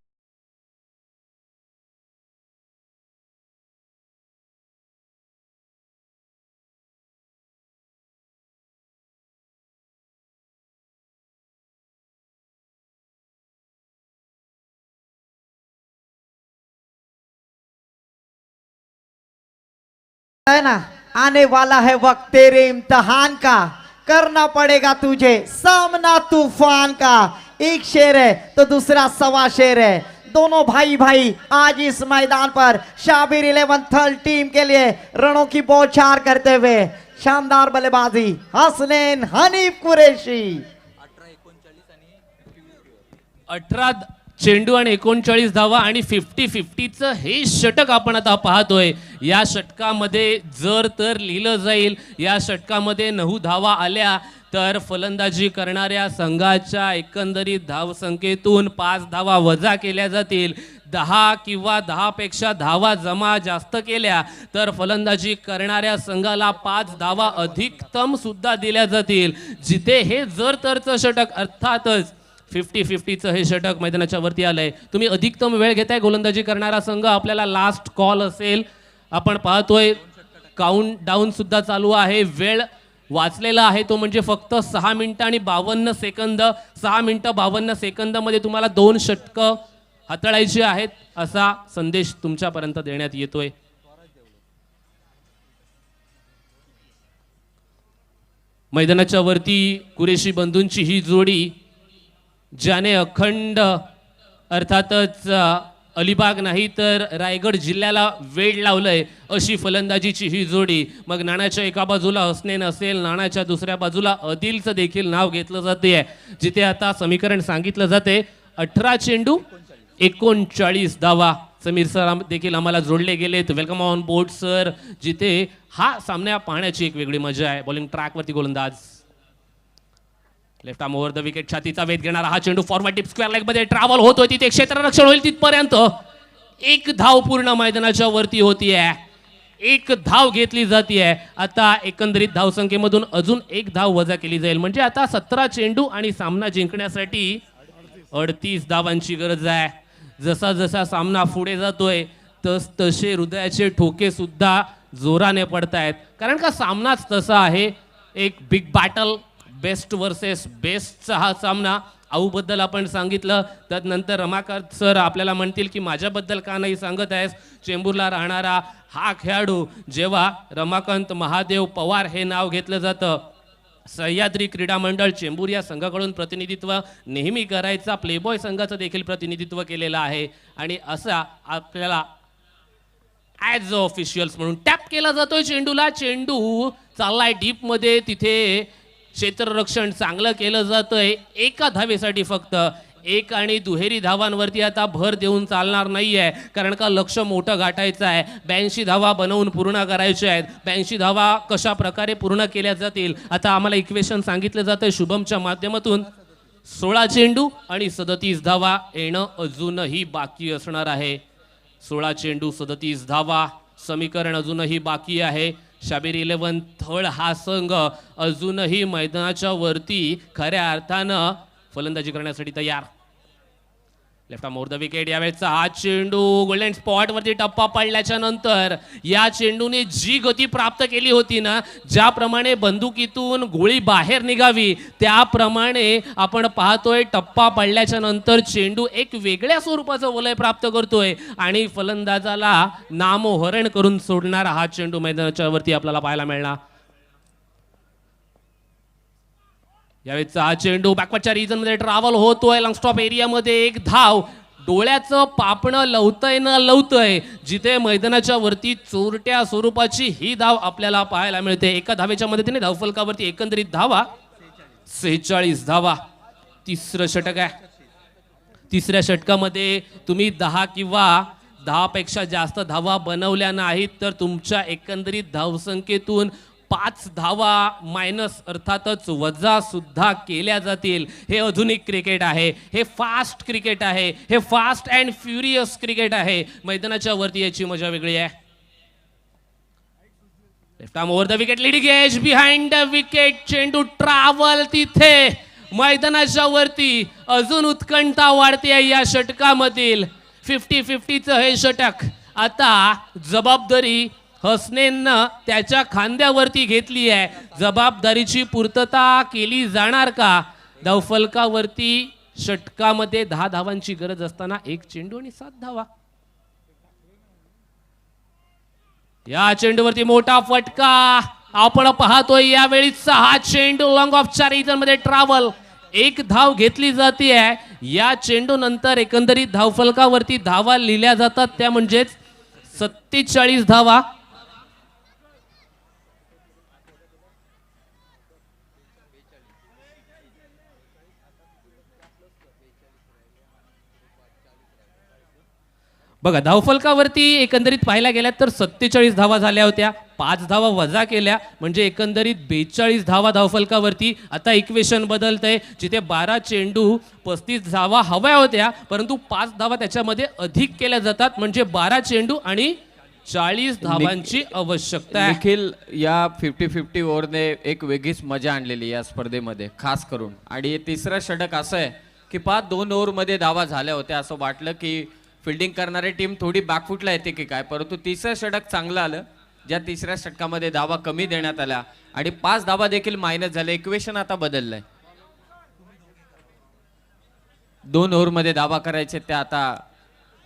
है ना, आने वाला है वक्त तेरे इम्तिहान का, करना पड़ेगा तुझे सामना तूफान का। एक शेर है तो दूसरा सवा शेर है, दोनों भाई भाई आज इस मैदान पर शाबिर 11 थर्ड टीम के लिए रणों की बौछार करते हुए शानदार बल्लेबाजी हसनैन हनीफ कुरैशी। 18 चेंडू आणि 39 धावा आणि 50-50चं हे षटक आपण आता पाहतोय। या षटकामध्ये जर तर लिहिलं जाईल, या षटकामध्ये 9 धावा आल्या तर फलंदाजी करणाऱ्या संघाच्या एकंदरीत धावसंख्येतून 5 धावा वजा केल्या जातील। 10 किंवा 10 पेक्षा धावा जमा जास्त केल्या तर फलंदाजी करणाऱ्या संघाला 5 धावा अधिकतम सुद्धा दिल्या जातील। जिथे हे जर तरचं षटक अर्थातच 50-50चं हे षटक मैदानाच्या वरती आलंय। तुम्ही अधिकतम वेळ घेताय गोलंदाजी करणारा संघ, आपल्याला लास्ट कॉल असेल। आपण पाहतोय काउंट डाऊन सुद्धा चालू आहे, वेळ वाचलेला आहे तो म्हणजे फक्त 6 मिनिटं आणि 52 सेकंद। 6 मिनिटं 52 सेकंदामध्ये तुम्हाला 2 षटकं हाताळायची आहेत असा संदेश तुमच्यापर्यंत देण्यात येतोय। मैदानाच्या वरती कुरेशी बंधूंची ही जोडी, ज्याने अखंड अर्थातच अलिबाग नाही तर रायगड जिल्ह्याला वेड लावलंय अशी फलंदाजीची ही जोडी। मग नाण्याच्या एका बाजूला हसनैन असेल, नाण्याच्या दुसऱ्या बाजूला आदिलचं देखील नाव घेतलं जाते, जिथे आता समीकरण सांगितलं जाते 18 चेंडू 39 धावा। समीर सर देखील आम्हाला जोडले गेलेत, वेलकम ऑन बोर्ड सर। जिथे हा सामना पाहण्याची एक वेगळी मजा आहे। बॉलिंग ट्रॅकवरती गोलंदाज, left arm over the wicket, छातीचा वेध घेणारा हा चेंडू फॉरवर्ड टिप स्क्वेअर लेग मध्ये ट्रॅव्हल होतोय, तिथे क्षेत्ररक्षण होईल तिथपर्यंत 1 धाव पूर्ण मैदानाच्या वरती होतीये, 1 धाव घेतली जातीये। आता एकंदरीत धावसंख्येमधून अजून 1 धाव वजा केली जाईल, म्हणजे आता 17 चेंडू आणि सामना जिंकण्यासाठी 38 धावांची गरज आहे। जसा जसा सामना पुढे जातोय तसे हृदयाचे ठोके सुद्धा जोराने पडतायत, कारण का सामनाच तसा आहे, एक बिग बॅटल, बेस्ट वर्सेस बेस्टचा हा सामना। आऊबद्दल आपण सांगितलं, त्यानंतर रमाकांत सर आपल्याला म्हणतील की माझ्याबद्दल का नाही सांगत आहेस। चेंबूरला राहणारा हा खेळाडू, जेव्हा रमाकांत महादेव पवार हे नाव घेतलं जातं, सह्याद्री क्रीडा मंडळ चेंबूर या संघाकडून प्रतिनिधित्व नेहमी करायचा, प्लेबॉय संघाचं देखील प्रतिनिधित्व केलेलं आहे आणि असा आपल्याला ॲज ऑफिशियल्स म्हणून टॅप केला जातोय चेंडूला। चेंडू चाललाय डीप मध्ये, तिथे क्षेत्ररक्षण चांगलं केलं जातंय। 1 धावेसाठी फक्त 1 आणि दुहेरी धावांवरती आता भर देऊन चालणार नाहीये, कारण का लक्ष मोठं गाठायचं आहे। 82 धावा बनवून पूर्ण करायचे आहेत। 82 धावा कशा प्रकारे पूर्ण केल्या जातील आता आम्हाला इक्वेशन सांगितलं जातंय शुभमच्या माध्यमातून। 16 चेंडू आणि 37 धावा येणं अजूनही बाकी असणार आहे। 16 चेंडू 37 धावा, समीकरण अजूनही बाकी आहे। शाबीर 11 थर्ड हा संघ अजूनही मैदानाच्या वरती खऱ्या अर्थानं फलंदाजी करण्यासाठी तयार। Left arm over the wicket, यावेळेचा हा चेंडू गोल्डन स्पॉट वरती टप्पा पडल्याच्या नंतर या चेंडूने जी गती प्राप्त केली होती ना, ज्याप्रमाणे बंदुकीतून गोळी बाहेर निघावी त्याप्रमाणे आपण पाहतोय टप्पा पडल्याच्या नंतर चेंडू एक वेगळ्या स्वरूपाचं वलय प्राप्त करतोय आणि फलंदाजाला नामोहरण करून सोडणारा हा चेंडू मैदानाच्या वरती आपल्याला पाहायला मिळणार। यावेळेचा हा चेंडू बॅकवर्डच्या रिजन मध्ये ट्रॅव्हल होतोय, लॉंग स्टॉप एरियामध्ये 1 धाव। डोळ्याचं पापणं लवतंय न लवतंय, जिथे मैदानाच्या वरती चोरट्या स्वरूपाची ही धाव आपल्याला पाहायला मिळते। 1 धावेच्या मदतीने धावफलकावरती एकंदरीत धावा 46 धावा। तिसरं षटक आहे। तिसऱ्या षटकामध्ये तुम्ही 10 किंवा 10 पेक्षा जास्त धावा बनवल्या नाहीत तर तुमच्या एकंदरीत धावसंख्येतून 5 धावा मायनस अर्थातच वजा सुद्धा केल्या जातील। हे आधुनिक क्रिकेट आहे, हे फास्ट क्रिकेट आहे, हे फास्ट अँड फ्युरियस क्रिकेट आहे। मैदानाच्या वरती याची मजा वेगळी आहे। Left arm over the wicket, leading edge behind the wicket, चेंडू ट्रॅव्हल तिथे मैदानाच्या वरती अजून उत्कंठा वाढते या षटकामधील। 50-50चं हे षटक, आता जबाबदारी हसनैननं त्याच्या खांद्यावरती घेतली आहे। जबाबदारीची पूर्तता केली जाणार का? धावफलकावरती षटकामध्ये 10 धावांची गरज असताना 1 चेंडू आणि 7 धावा। या चेंडूवरती मोठा फटका आपण पाहतोय. यावेळीचा हा चेंडू लॉंग ऑफच्या रिजन मध्ये ट्रॅव्हल. एक धाव घेतली जाते. या चेंडू नंतर एकंदरीत धावफलकावरती धावा लिहिल्या जातात, त्या म्हणजेच 47 धावा. बघा धावफलकावरती एकंदरीत पाहायला गेल्या तर 47 धावा झाल्या होत्या. 5 धावा वजा केल्या म्हणजे एकंदरीत 42 धावा धावफलकावरती. आता इक्वेशन बदलतंय, जिथे 12 चेंडू 35 धावा हव्या होत्या, परंतु 5 धावा त्याच्यामध्ये अधिक केल्या जातात, म्हणजे 12 चेंडू आणि 40 धावांची आवश्यकता आहे. निखिल, या 50-50 ओव्हरने एक वेगळीच मजा आणलेली या स्पर्धेमध्ये खास करून. आणि तिसरं षटक असं आहे की 2 ओव्हरमध्ये धावा झाल्या होत्या. असं वाटलं की फिल्डिंग करणारी टीम थोडी बॅकफुटला येते की काय, परंतु तिसरं षटक चांगलं आलं, ज्या तिसऱ्या षटकामध्ये धावा कमी देण्यात आल्या आणि 5 धावा देखील मायनस झाले. इक्वेशन आता बदललंय. 2 ओव्हरमध्ये धावा करायचे त्या आता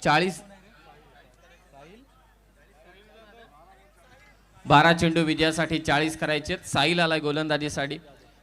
40. 12 चेंडू विजयासाठी 40 करायचे. साहिल आलाय गोलंदाजीसाठी.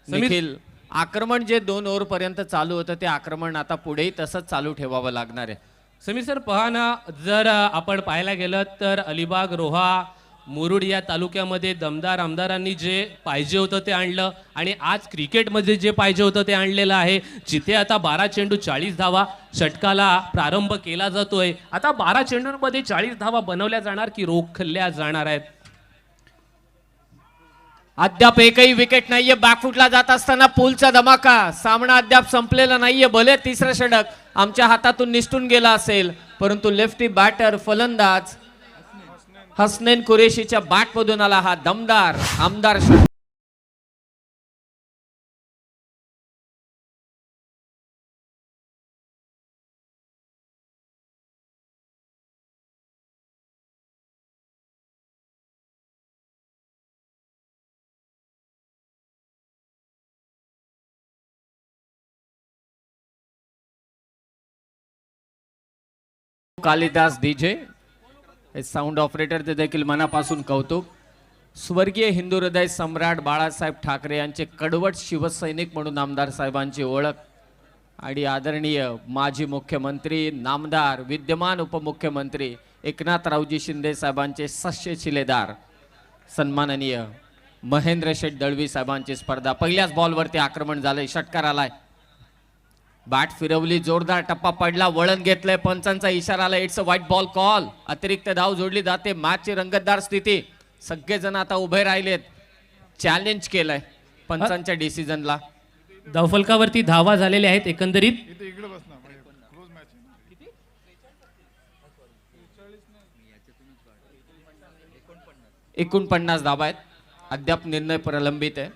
निखिल, आक्रमण जे 2 ओव्हर पर्यंत चालू होतं ते आक्रमण आता पुढेही तसंच चालू ठेवावं लागणार आहे. समीर सर पहा ना, जर आपण पाहायला गेलं तर अलिबाग, रोहा, मुरुड या तालुक्यामध्ये दमदार आमदारांनी जे पाहिजे होतं ते आणलं आणि आज क्रिकेटमध्ये जे पाहिजे होतं ते आणलेलं आहे. जिथे आता 12 चेंडू 40 धावा षटकाला प्रारंभ केला जातोय. आता 12 चेंडूंमध्ये 40 धावा बनवल्या जाणार की रोखल्या जाणार आहेत? अद्याप एकही विकेट नाहीये. बॅकफुटला जात असताना पुलचा धमाका. सामना अद्याप संपलेला नाहीये. भले तिसरं षटक आमच्या हातातून निसटून गेला असेल, परंतु लेफ्टी बॅटर फलंदाज हसनैन कुरेशीच्या बॅटमधून आला हा दमदार आमदार षटक. कालिदास डीजे हे साऊंड ऑपरेटर, ते देखील मनापासून कौतुक. स्वर्गीय हिंदू हृदय सम्राट बाळासाहेब ठाकरे यांचे कडवट शिवसैनिक म्हणून आमदार साहेबांची ओळख आणि आदरणीय माजी मुख्यमंत्री, नामदार, विद्यमान उपमुख्यमंत्री एकनाथरावजी शिंदे साहेबांचे सस्य शिलेदार सन्माननीय महेंद्र शेठ दळवी साहेबांची स्पर्धा. पहिल्याच बॉलवरती आक्रमण झालंय. षटकार आलाय. बॅट फिरवली, जोरदार टप्पा पडला, वळण घेतलंय, पंचांचा इशारा आला. It's a white ball call. अतिरिक्त धाव जोडली जाते. मॅचची रंगतदार स्थिती. सगळेजण आता उभे राहिलेत. चॅलेंज केलंय पंचांच्या डिसिजनला. धावफलकावरती धावा झालेल्या आहेत एकंदरीत 49 धावा आहेत. अद्याप निर्णय प्रलंबित आहे.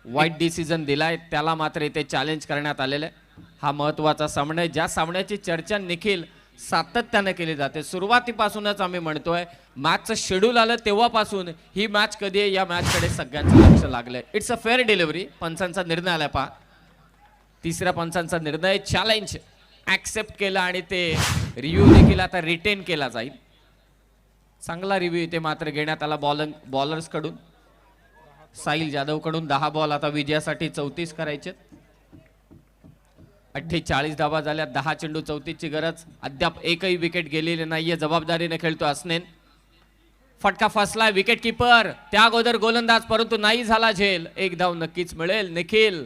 वाईट डिसिजन दिलाय, त्याला मात्र इथे चॅलेंज करण्यात आलेलं आहे. हा महत्वाचा सामना आहे, ज्या सामन्याची चर्चा निखिल सातत्याने केली जाते. सुरुवातीपासूनच आम्ही म्हणतोय, मॅचचं शेड्यूल आलं तेव्हापासून ही मॅच कधी आहे या मॅचकडे सगळ्यांचं लक्ष लागलंय. It's a fair delivery. पंचांचा निर्णय आलाय. पहा, तिसऱ्या पंचांचा निर्णय चॅलेंज ऍक्सेप्ट केला आणि ते रिव्ह्यू देखील आता रिटेन केला जाईल. चांगला रिव्ह्यू इथे मात्र घेण्यात आला बॉलर्स कडून. साहिल जाधव कडून 10 बॉल आता विजयासाठी 34 करायचे. 48 धावा झाल्या. 10 चेंडू 34 ची गरज. अद्याप एकही विकेट गेलेली नाहीये. जबाबदारीने खेळतो हसनैन. फटका फसलाय. विकेट किपर त्या अगोदर गोलंदाज, परंतु नाही झाला झेल. एक धाव नक्कीच मिळेल. निखिल,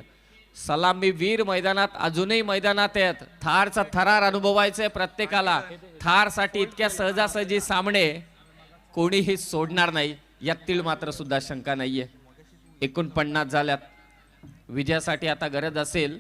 सलामी वीर मैदानात अजूनही मैदानात आहेत. थारचा थरार अनुभवायचंय प्रत्येकाला. थार साठी इतक्या सहजासहजी सामने कोणीही सोडणार नाही यातील मात्र सुद्धा शंका नाहीये. 49 झाल्यात. विजयासाठी आता गरज असेल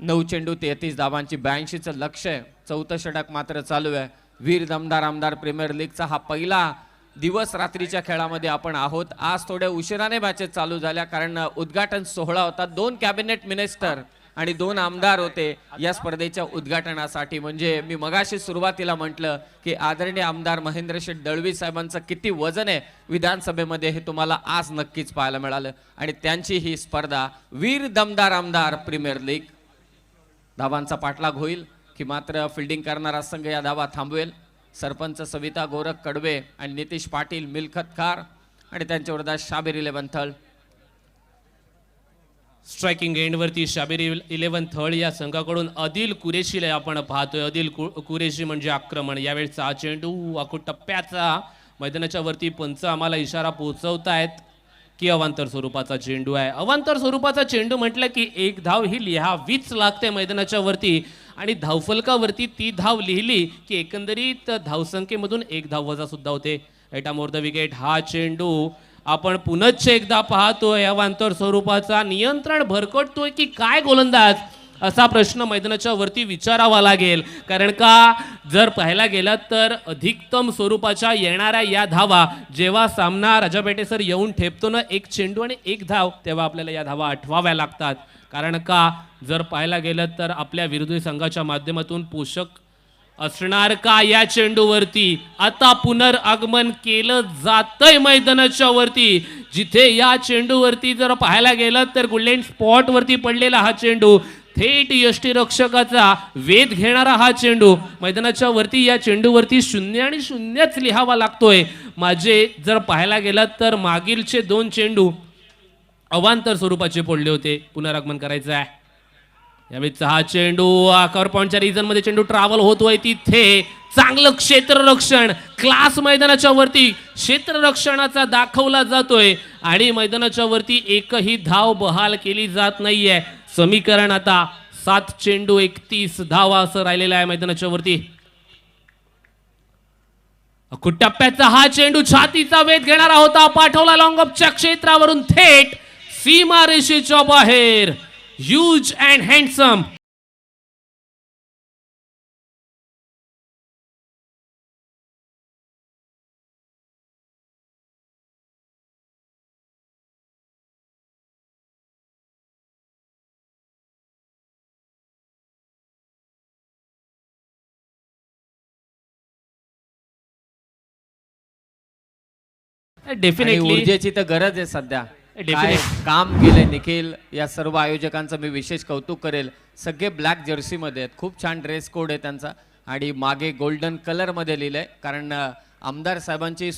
9 चेंडू 33 धावांची. 82चं लक्ष्य आहे. 4थं षटक मात्र चालू आहे. वीर दमदार आमदार प्रीमियर लीगचा हा पहिला दिवस रात्रीच्या खेळामध्ये आपण आहोत. आज थोड्या उशिराने मॅचेस चालू झाल्या कारण उद्घाटन सोहळा होता. 2 कॅबिनेट मिनिस्टर आणि 2 आमदार होते या स्पर्धेच्या उद्घाटनासाठी. म्हणजे मी मगाशी सुरुवातीला म्हटलं की आदरणीय आमदार महेंद्र शेठ दळवी साहेबांचं किती वजन आहे विधानसभेमध्ये हे तुम्हाला आज नक्कीच पाहायला मिळालं. आणि त्यांची ही स्पर्धा वीर दमदार आमदार प्रीमियर लीग. धावांचा पाठलाग होईल की मात्र फिल्डिंग करणारा संघ या धावा थांबवेल. सरपंच सविता गोरख कडवे आणि नितीश पाटील मिल्खतकार आणि त्यांच्या विरोधात शाबीर 11 थळ. स्ट्रायकिंग एंडवरती शाबीर 11 थळ या संघाकडून आदिल कुरेशीला आपण पाहतोय. आदिल कुरेशी म्हणजे आक्रमण. यावेळेचा हा चेंडू आखूड टप्प्याचा मैदानाच्या वरती पंच आम्हाला इशारा पोहोचवतायत की अवांतर स्वरूपाचा चेंडू आहे. अवांतर स्वरूपाचा चेंडू म्हटलं की एक धाव ही लिहावीच लागते मैदानाच्या वरती आणि धावफलकावरती ती धाव लिहिली की एकंदरीत धावसंख्येमधून एक धाव वजा सुद्धा होते. एटा मोर द विकेट. हा चेंडू आपण पुनश्च एकदा पाहतोय. अवांतर स्वरूपाचा नियंत्रण भरकटतोय की काय गोलंदाज असा प्रश्न मैदानाच्या वरती विचारावा लागेल. कारण का जर पाहायला गेलं तर अधिकतम स्वरूपाच्या येणाऱ्या या धावा जेव्हा सामना राजापेठेसर येऊन ठेपतो ना एक चेंडू आणि एक धाव, तेव्हा आपल्याला या धावा आठवाव्या लागतात. कारण का जर पाहायला गेलं तर आपल्या विरोधी संघाच्या माध्यमातून पोषक असणार का या चेंडूवरती. आता पुनरागमन केलं जातंय मैदानाच्या वरती, जिथे या चेंडूवरती जर पाहायला गेलं तर गोल्डन स्पॉट वरती पडलेला हा चेंडू, थेट यष्टीरक्षकाचा वेध घेणारा हा चेंडू मैदानाच्या वरती. या चेंडूवरती 0 आणि 0च लिहावा लागतोय. माझे जर पाहायला गेलं तर मागीलचे 2 चेंडू अवांतर स्वरूपाचे पडले होते. पुनरागमन करायचं आहे. यावेळेचा हा चेंडू कव्हर पॉईंटच्या रिजन मध्ये चेंडू ट्रॅव्हल होतोय. तिथे चांगलं क्षेत्ररक्षण क्लास मैदानाच्या वरती क्षेत्ररक्षणाचा दाखवला जातोय आणि मैदानाच्या वरती एकही धाव बहाल केली जात नाहीये. समीकरण आता 7 चेंडू 31 धावा असं राहिलेलं आहे मैदानाच्या वरती. टप्प्याचा हा चेंडू छातीचा वेध घेणारा होता. पाठवला लॉंग ऑफच्या क्षेत्रावरून थेट सीमारेषेच्या बाहेर. Huge and handsome. डेफिनेटली ऊर्जेची तर गरज आहे सध्या. काय Definitely. काम केलंय निखिल. या सर्व आयोजकांचं मी विशेष कौतुक करेल. सगळे ब्लॅक जर्सी मध्ये आहेत. खूप छान ड्रेस कोड आहे त्यांचा आणि मागे गोल्डन कलर मध्ये लिहिलंय. कारण आमदार साहेबांची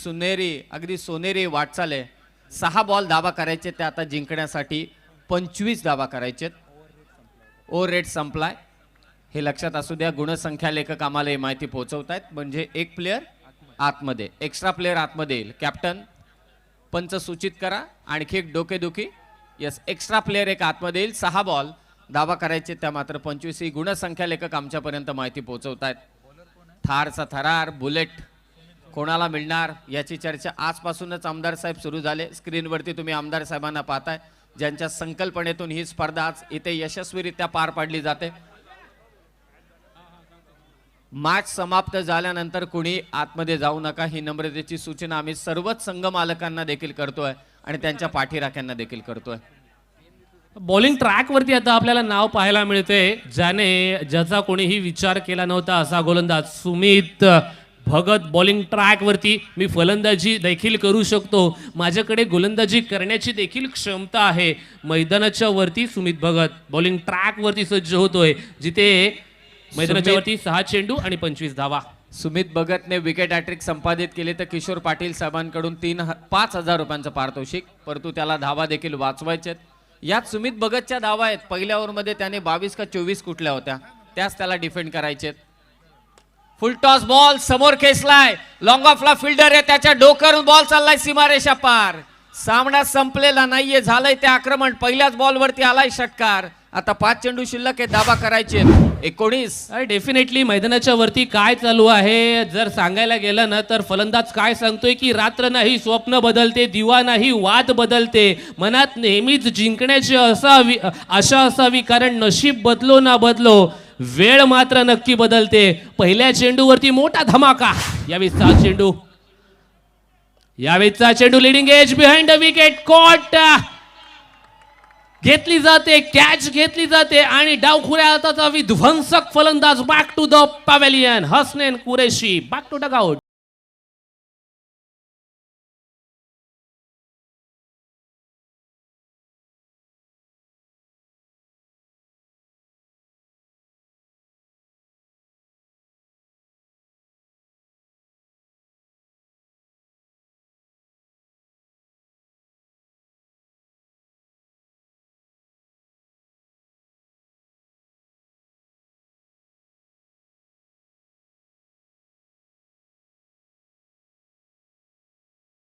अगदी सोनेरी वाटचाल आहे. 6 बॉल धावा करायचे ते आता जिंकण्यासाठी 25 धावा करायचेत. ओव्हर रेट संपलाय हे लक्षात असू द्या. गुणसंख्या लेखक आम्हाला ही माहिती पोहोचवतायत. म्हणजे एक प्लेअर आतमध्ये, एक्स्ट्रा प्लेअर आतमध्ये येईल. कॅप्टन पंच सूचित करा. आणखी एक डोकेदुखी. यस, एक्स्ट्रा प्लेअर एक आतमध्ये येईल. 6 बॉल धावा करायचे त्या मात्र 25 ही गुणसंख्या लेखक आमच्यापर्यंत माहिती पोहोचवतायत. थारचा थरार बुलेट कोणाला मिळणार याची चर्चा आजपासूनच आमदार साहेब सुरू झाले. स्क्रीनवरती तुम्ही आमदार साहेबांना पाहताय ज्यांच्या संकल्पनेतून ही स्पर्धा आज इथे यशस्वीरित्या पार पाडली जाते. मॅच समाप्त झाल्यानंतर कुणी आतमध्ये जाऊ नका ही नम्रतेची सूचना आम्ही सर्वच संघ मालकांना देखील करतोय आणि त्यांच्या पाठीराख्यांना देखील करतोय. बॉलिंग ट्रॅक वरती आता आपल्याला नाव पाहायला मिळते ज्याचा कोणीही विचार केला नव्हता असा गोलंदाज सुमित भगत. बॉलिंग ट्रॅक वरती मी फलंदाजी देखील करू शकतो, माझ्याकडे गोलंदाजी करण्याची देखील क्षमता आहे. मैदानाच्या वरती सुमित भगत बॉलिंग ट्रॅक वरती सज्ज होतोय, जिथे मैदानाच्या वरती 6 चेंडू आणि 25 धावा. सुमित भगतने विकेट हॅट्रिक संपादित केली तर किशोर पाटील साहेबांकडून 5,000 रुपयांचं पारितोषिक, परंतु त्याला धावा देखील वाचवायचे. यात सुमित भगतच्या धावा आहेत. पहिल्या ओव्हरमध्ये त्याने 22 का 24 कुठल्या होत्या त्याच त्याला डिफेंड करायचे. फुल टॉस बॉल समोर खेचलाय. लॉंग ऑफला फिल्डर आहे, त्याच्या डोक्यावरून बॉल चाललाय सीमारेषा पार. सामना संपलेला नाहीये, झालंय ते आक्रमण. पहिल्याच बॉलवरती आलाय षटकार. आता 5 चेंडू शिल्लक आहे, धावा करायचे 19. डेफिनेटली मैदानाच्या वरती काय चालू आहे जर सांगायला गेलं ना तर फलंदाज काय सांगतोय की रात्र नाही स्वप्न बदलते, दिवा नाही वाद बदलते. मनात नेहमीच जिंकण्याची आशा असावी, कारण नशीब बदलो ना बदलो वेळ मात्र नक्की बदलते. पहिल्या चेंडूवरती मोठा धमाका. यावेळेचा चेंडू leading edge behind the wicket. Caught घेतली जाते, कॅच घेतली जाते आणि डावखुऱ्या हाताचा विध्वंसक फलंदाज back to the pavilion. Hasnain Qureshi back to dugout.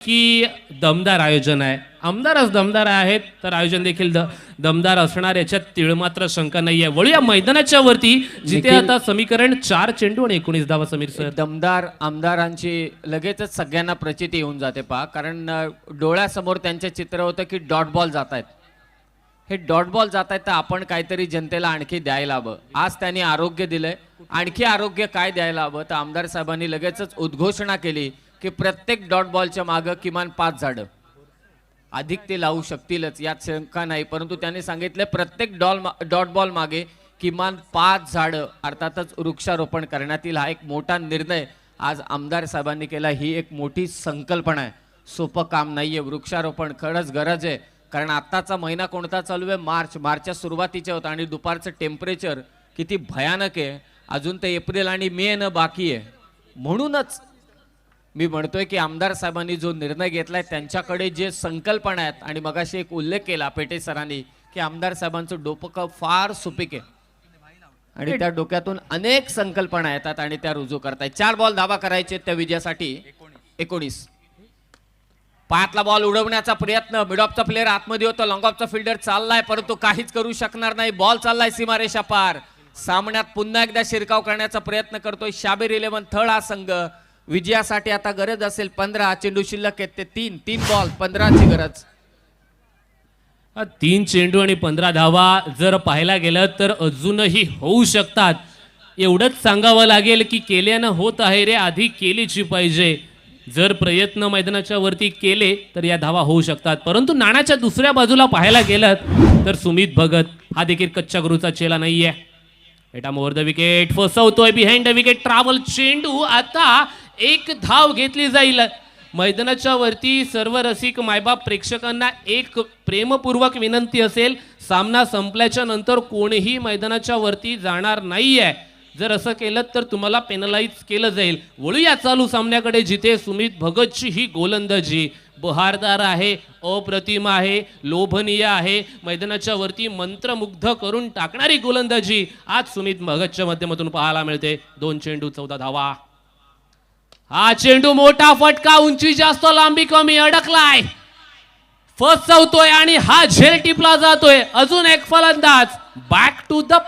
की दमदार आयोजन आहे. आमदारच दमदार आहेत तर आयोजन देखील दमदार असणार, याच्यात तीळ मात्र शंका नाही आहे. वळूया मैदानाच्या वरती, जिथे आता समीकरण 4 चेंडू आणि 19 धावा. समीर सर, दमदार आमदारांची लगेचच सगळ्यांना प्रचिती येऊन जाते पहा, कारण डोळ्यासमोर त्यांचे चित्र होतं की डॉट बॉल जात आहेत. हे डॉट बॉल जात आहेत तर आपण काहीतरी जनतेला आणखी द्यायला हवं. आज त्यांनी आरोग्य दिलंय, आणखी आरोग्य काय द्यायला हवं, तर आमदार साहेबांनी लगेचच उद्घोषणा केली की प्रत्येक डॉट बॉलच्या मागं किमान 5 झाडं. अधिक ते लावू शकतीलच यात शंका नाही, परंतु त्यांनी सांगितलं प्रत्येक डॉट बॉल मागे किमान 5 झाडं अर्थातच वृक्षारोपण करण्यात येईल. हा एक मोठा निर्णय आज आमदार साहेबांनी केला. ही एक मोठी संकल्पना आहे, सोपं काम नाहीये. वृक्षारोपण खरंच गरज आहे, कारण आत्ताचा महिना कोणता चालू आहे? मार्चच्या सुरुवातीचे होता आणि दुपारचं टेम्परेचर किती भयानक आहे. अजून तर एप्रिल आणि मे येणं बाकी आहे. म्हणूनच मी म्हणतोय की आमदार साहेबांनी जो निर्णय घेतलाय त्यांच्याकडे जे संकल्पना आहेत, आणि मगाशी एक उल्लेख केला पेटे सरांनी की आमदार साहेबांचं डोकं फार सुपीक आहे आणि त्या डोक्यातून अनेक संकल्पना येतात आणि त्या रुजू करतायत. 4 बॉल धावा करायचे त्या विजयासाठी. 19 पायातला बॉल उडवण्याचा प्रयत्न, मिड ऑफचा प्लेअर आतमध्ये होतो, लॉंग ऑफचा फिल्डर चाललाय परंतु काहीच करू शकणार नाही. बॉल चाललाय सीमारेषा पार. सामन्यात पुन्हा एकदा शिरकाव करण्याचा प्रयत्न करतोय शाबीर 11 थळ हा संघ. विजयासाठी आता गरज असेल 15, चेंडू शिल्लक आहेत ते 3 बॉल 15ची गरज. 3 चेंडू आणि 15 धावा जर पाहायला गेलं तर अजूनही होऊ शकतात. एवढंच सांगावं लागेल की केल्यानं होत आहे रे, आधी केलीची पाहिजे. जर प्रयत्न मैदानाच्या वरती केले तर या धावा होऊ शकतात. परंतु नाण्याच्या दुसऱ्या बाजूला पाहायला गेलं तर सुमित भगत हा देखील कच्च्या गुरूचा चेला नाहीये. एटा ओव्हर द विकेट, फसवतोय बिहाइंड द विकेट ट्रॅव्हल चेंडू. आता 1 धाव घेतली जाईल. मैदानाच्या वरती सर्व रसिक मायबाप प्रेक्षकांना एक प्रेमपूर्वक विनंती असेल, सामना संपल्याच्या नंतर कोणीही मैदानाच्या वरती जाणार नाहीये. जर असं केलं तर तुम्हाला पेनलाइज केलं जाईल. वळूया चालू सामन्याकडे, जिथे सुमित भगतची ही गोलंदाजी बहारदार आहे, अप्रतिम आहे, लोभनीय आहे. मैदानाच्या वरती मंत्रमुग्ध करून टाकणारी गोलंदाजी आज सुमित भगतच्या माध्यमातून पाहायला मिळते. 2 चेंडू 14 धावा. हा चेंडू मोठा फटका, उंची जास्त लांबी कमी, अडकलाय, फसवतोय आणि हा झेल टिपला जातोय. अजून एक फलंदाज बॅक टू द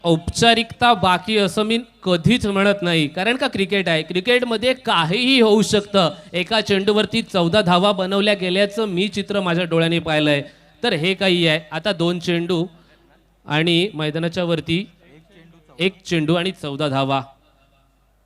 औपचारिकता बाकी असं मी कधीच म्हणत नाही, कारण का क्रिकेट आहे. क्रिकेटमध्ये काहीही होऊ शकतं. एका चेंडूवरती 14 धावा बनवल्या गेल्याचं मी चित्र माझ्या डोळ्यांनी पाहिलंय. तर हे काही आहे. आता 2 चेंडू आणि मैदानाच्या वरती 1 चेंडू आणि 14 धावा.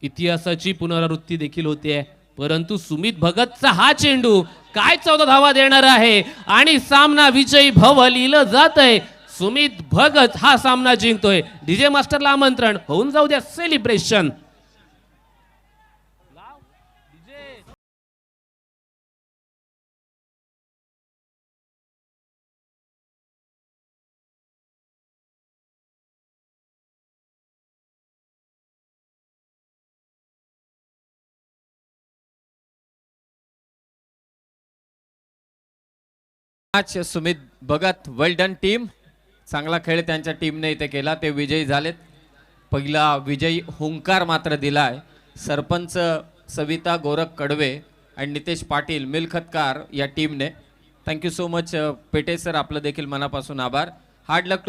इतिहासाची पुनरावृत्ती देखील होते, परंतु सुमित भगतचा हा चेंडू काय 14 धावा देणार आहे आणि सामना विजयी भव लिहिलं जात आहे. सुमित भगत हा सामना जिंकतोय. डीजे मास्टरला आमंत्रण, होऊन जाऊ द्या सेलिब्रेशन. आज सुमित भगत, वेल डन टीम. चांगला खेळ त्यांच्या टीमने इथे केला, ते विजयी झालेत. पहिला विजयी हुंकार मात्र दिलाय सरपंच सविता गोरख कडवे आणि नितेश पाटील मिलखतकार या टीमने. थँक्यू सो मच पेटे सर, आपलं देखील मनापासून आभार. हार्ड लक.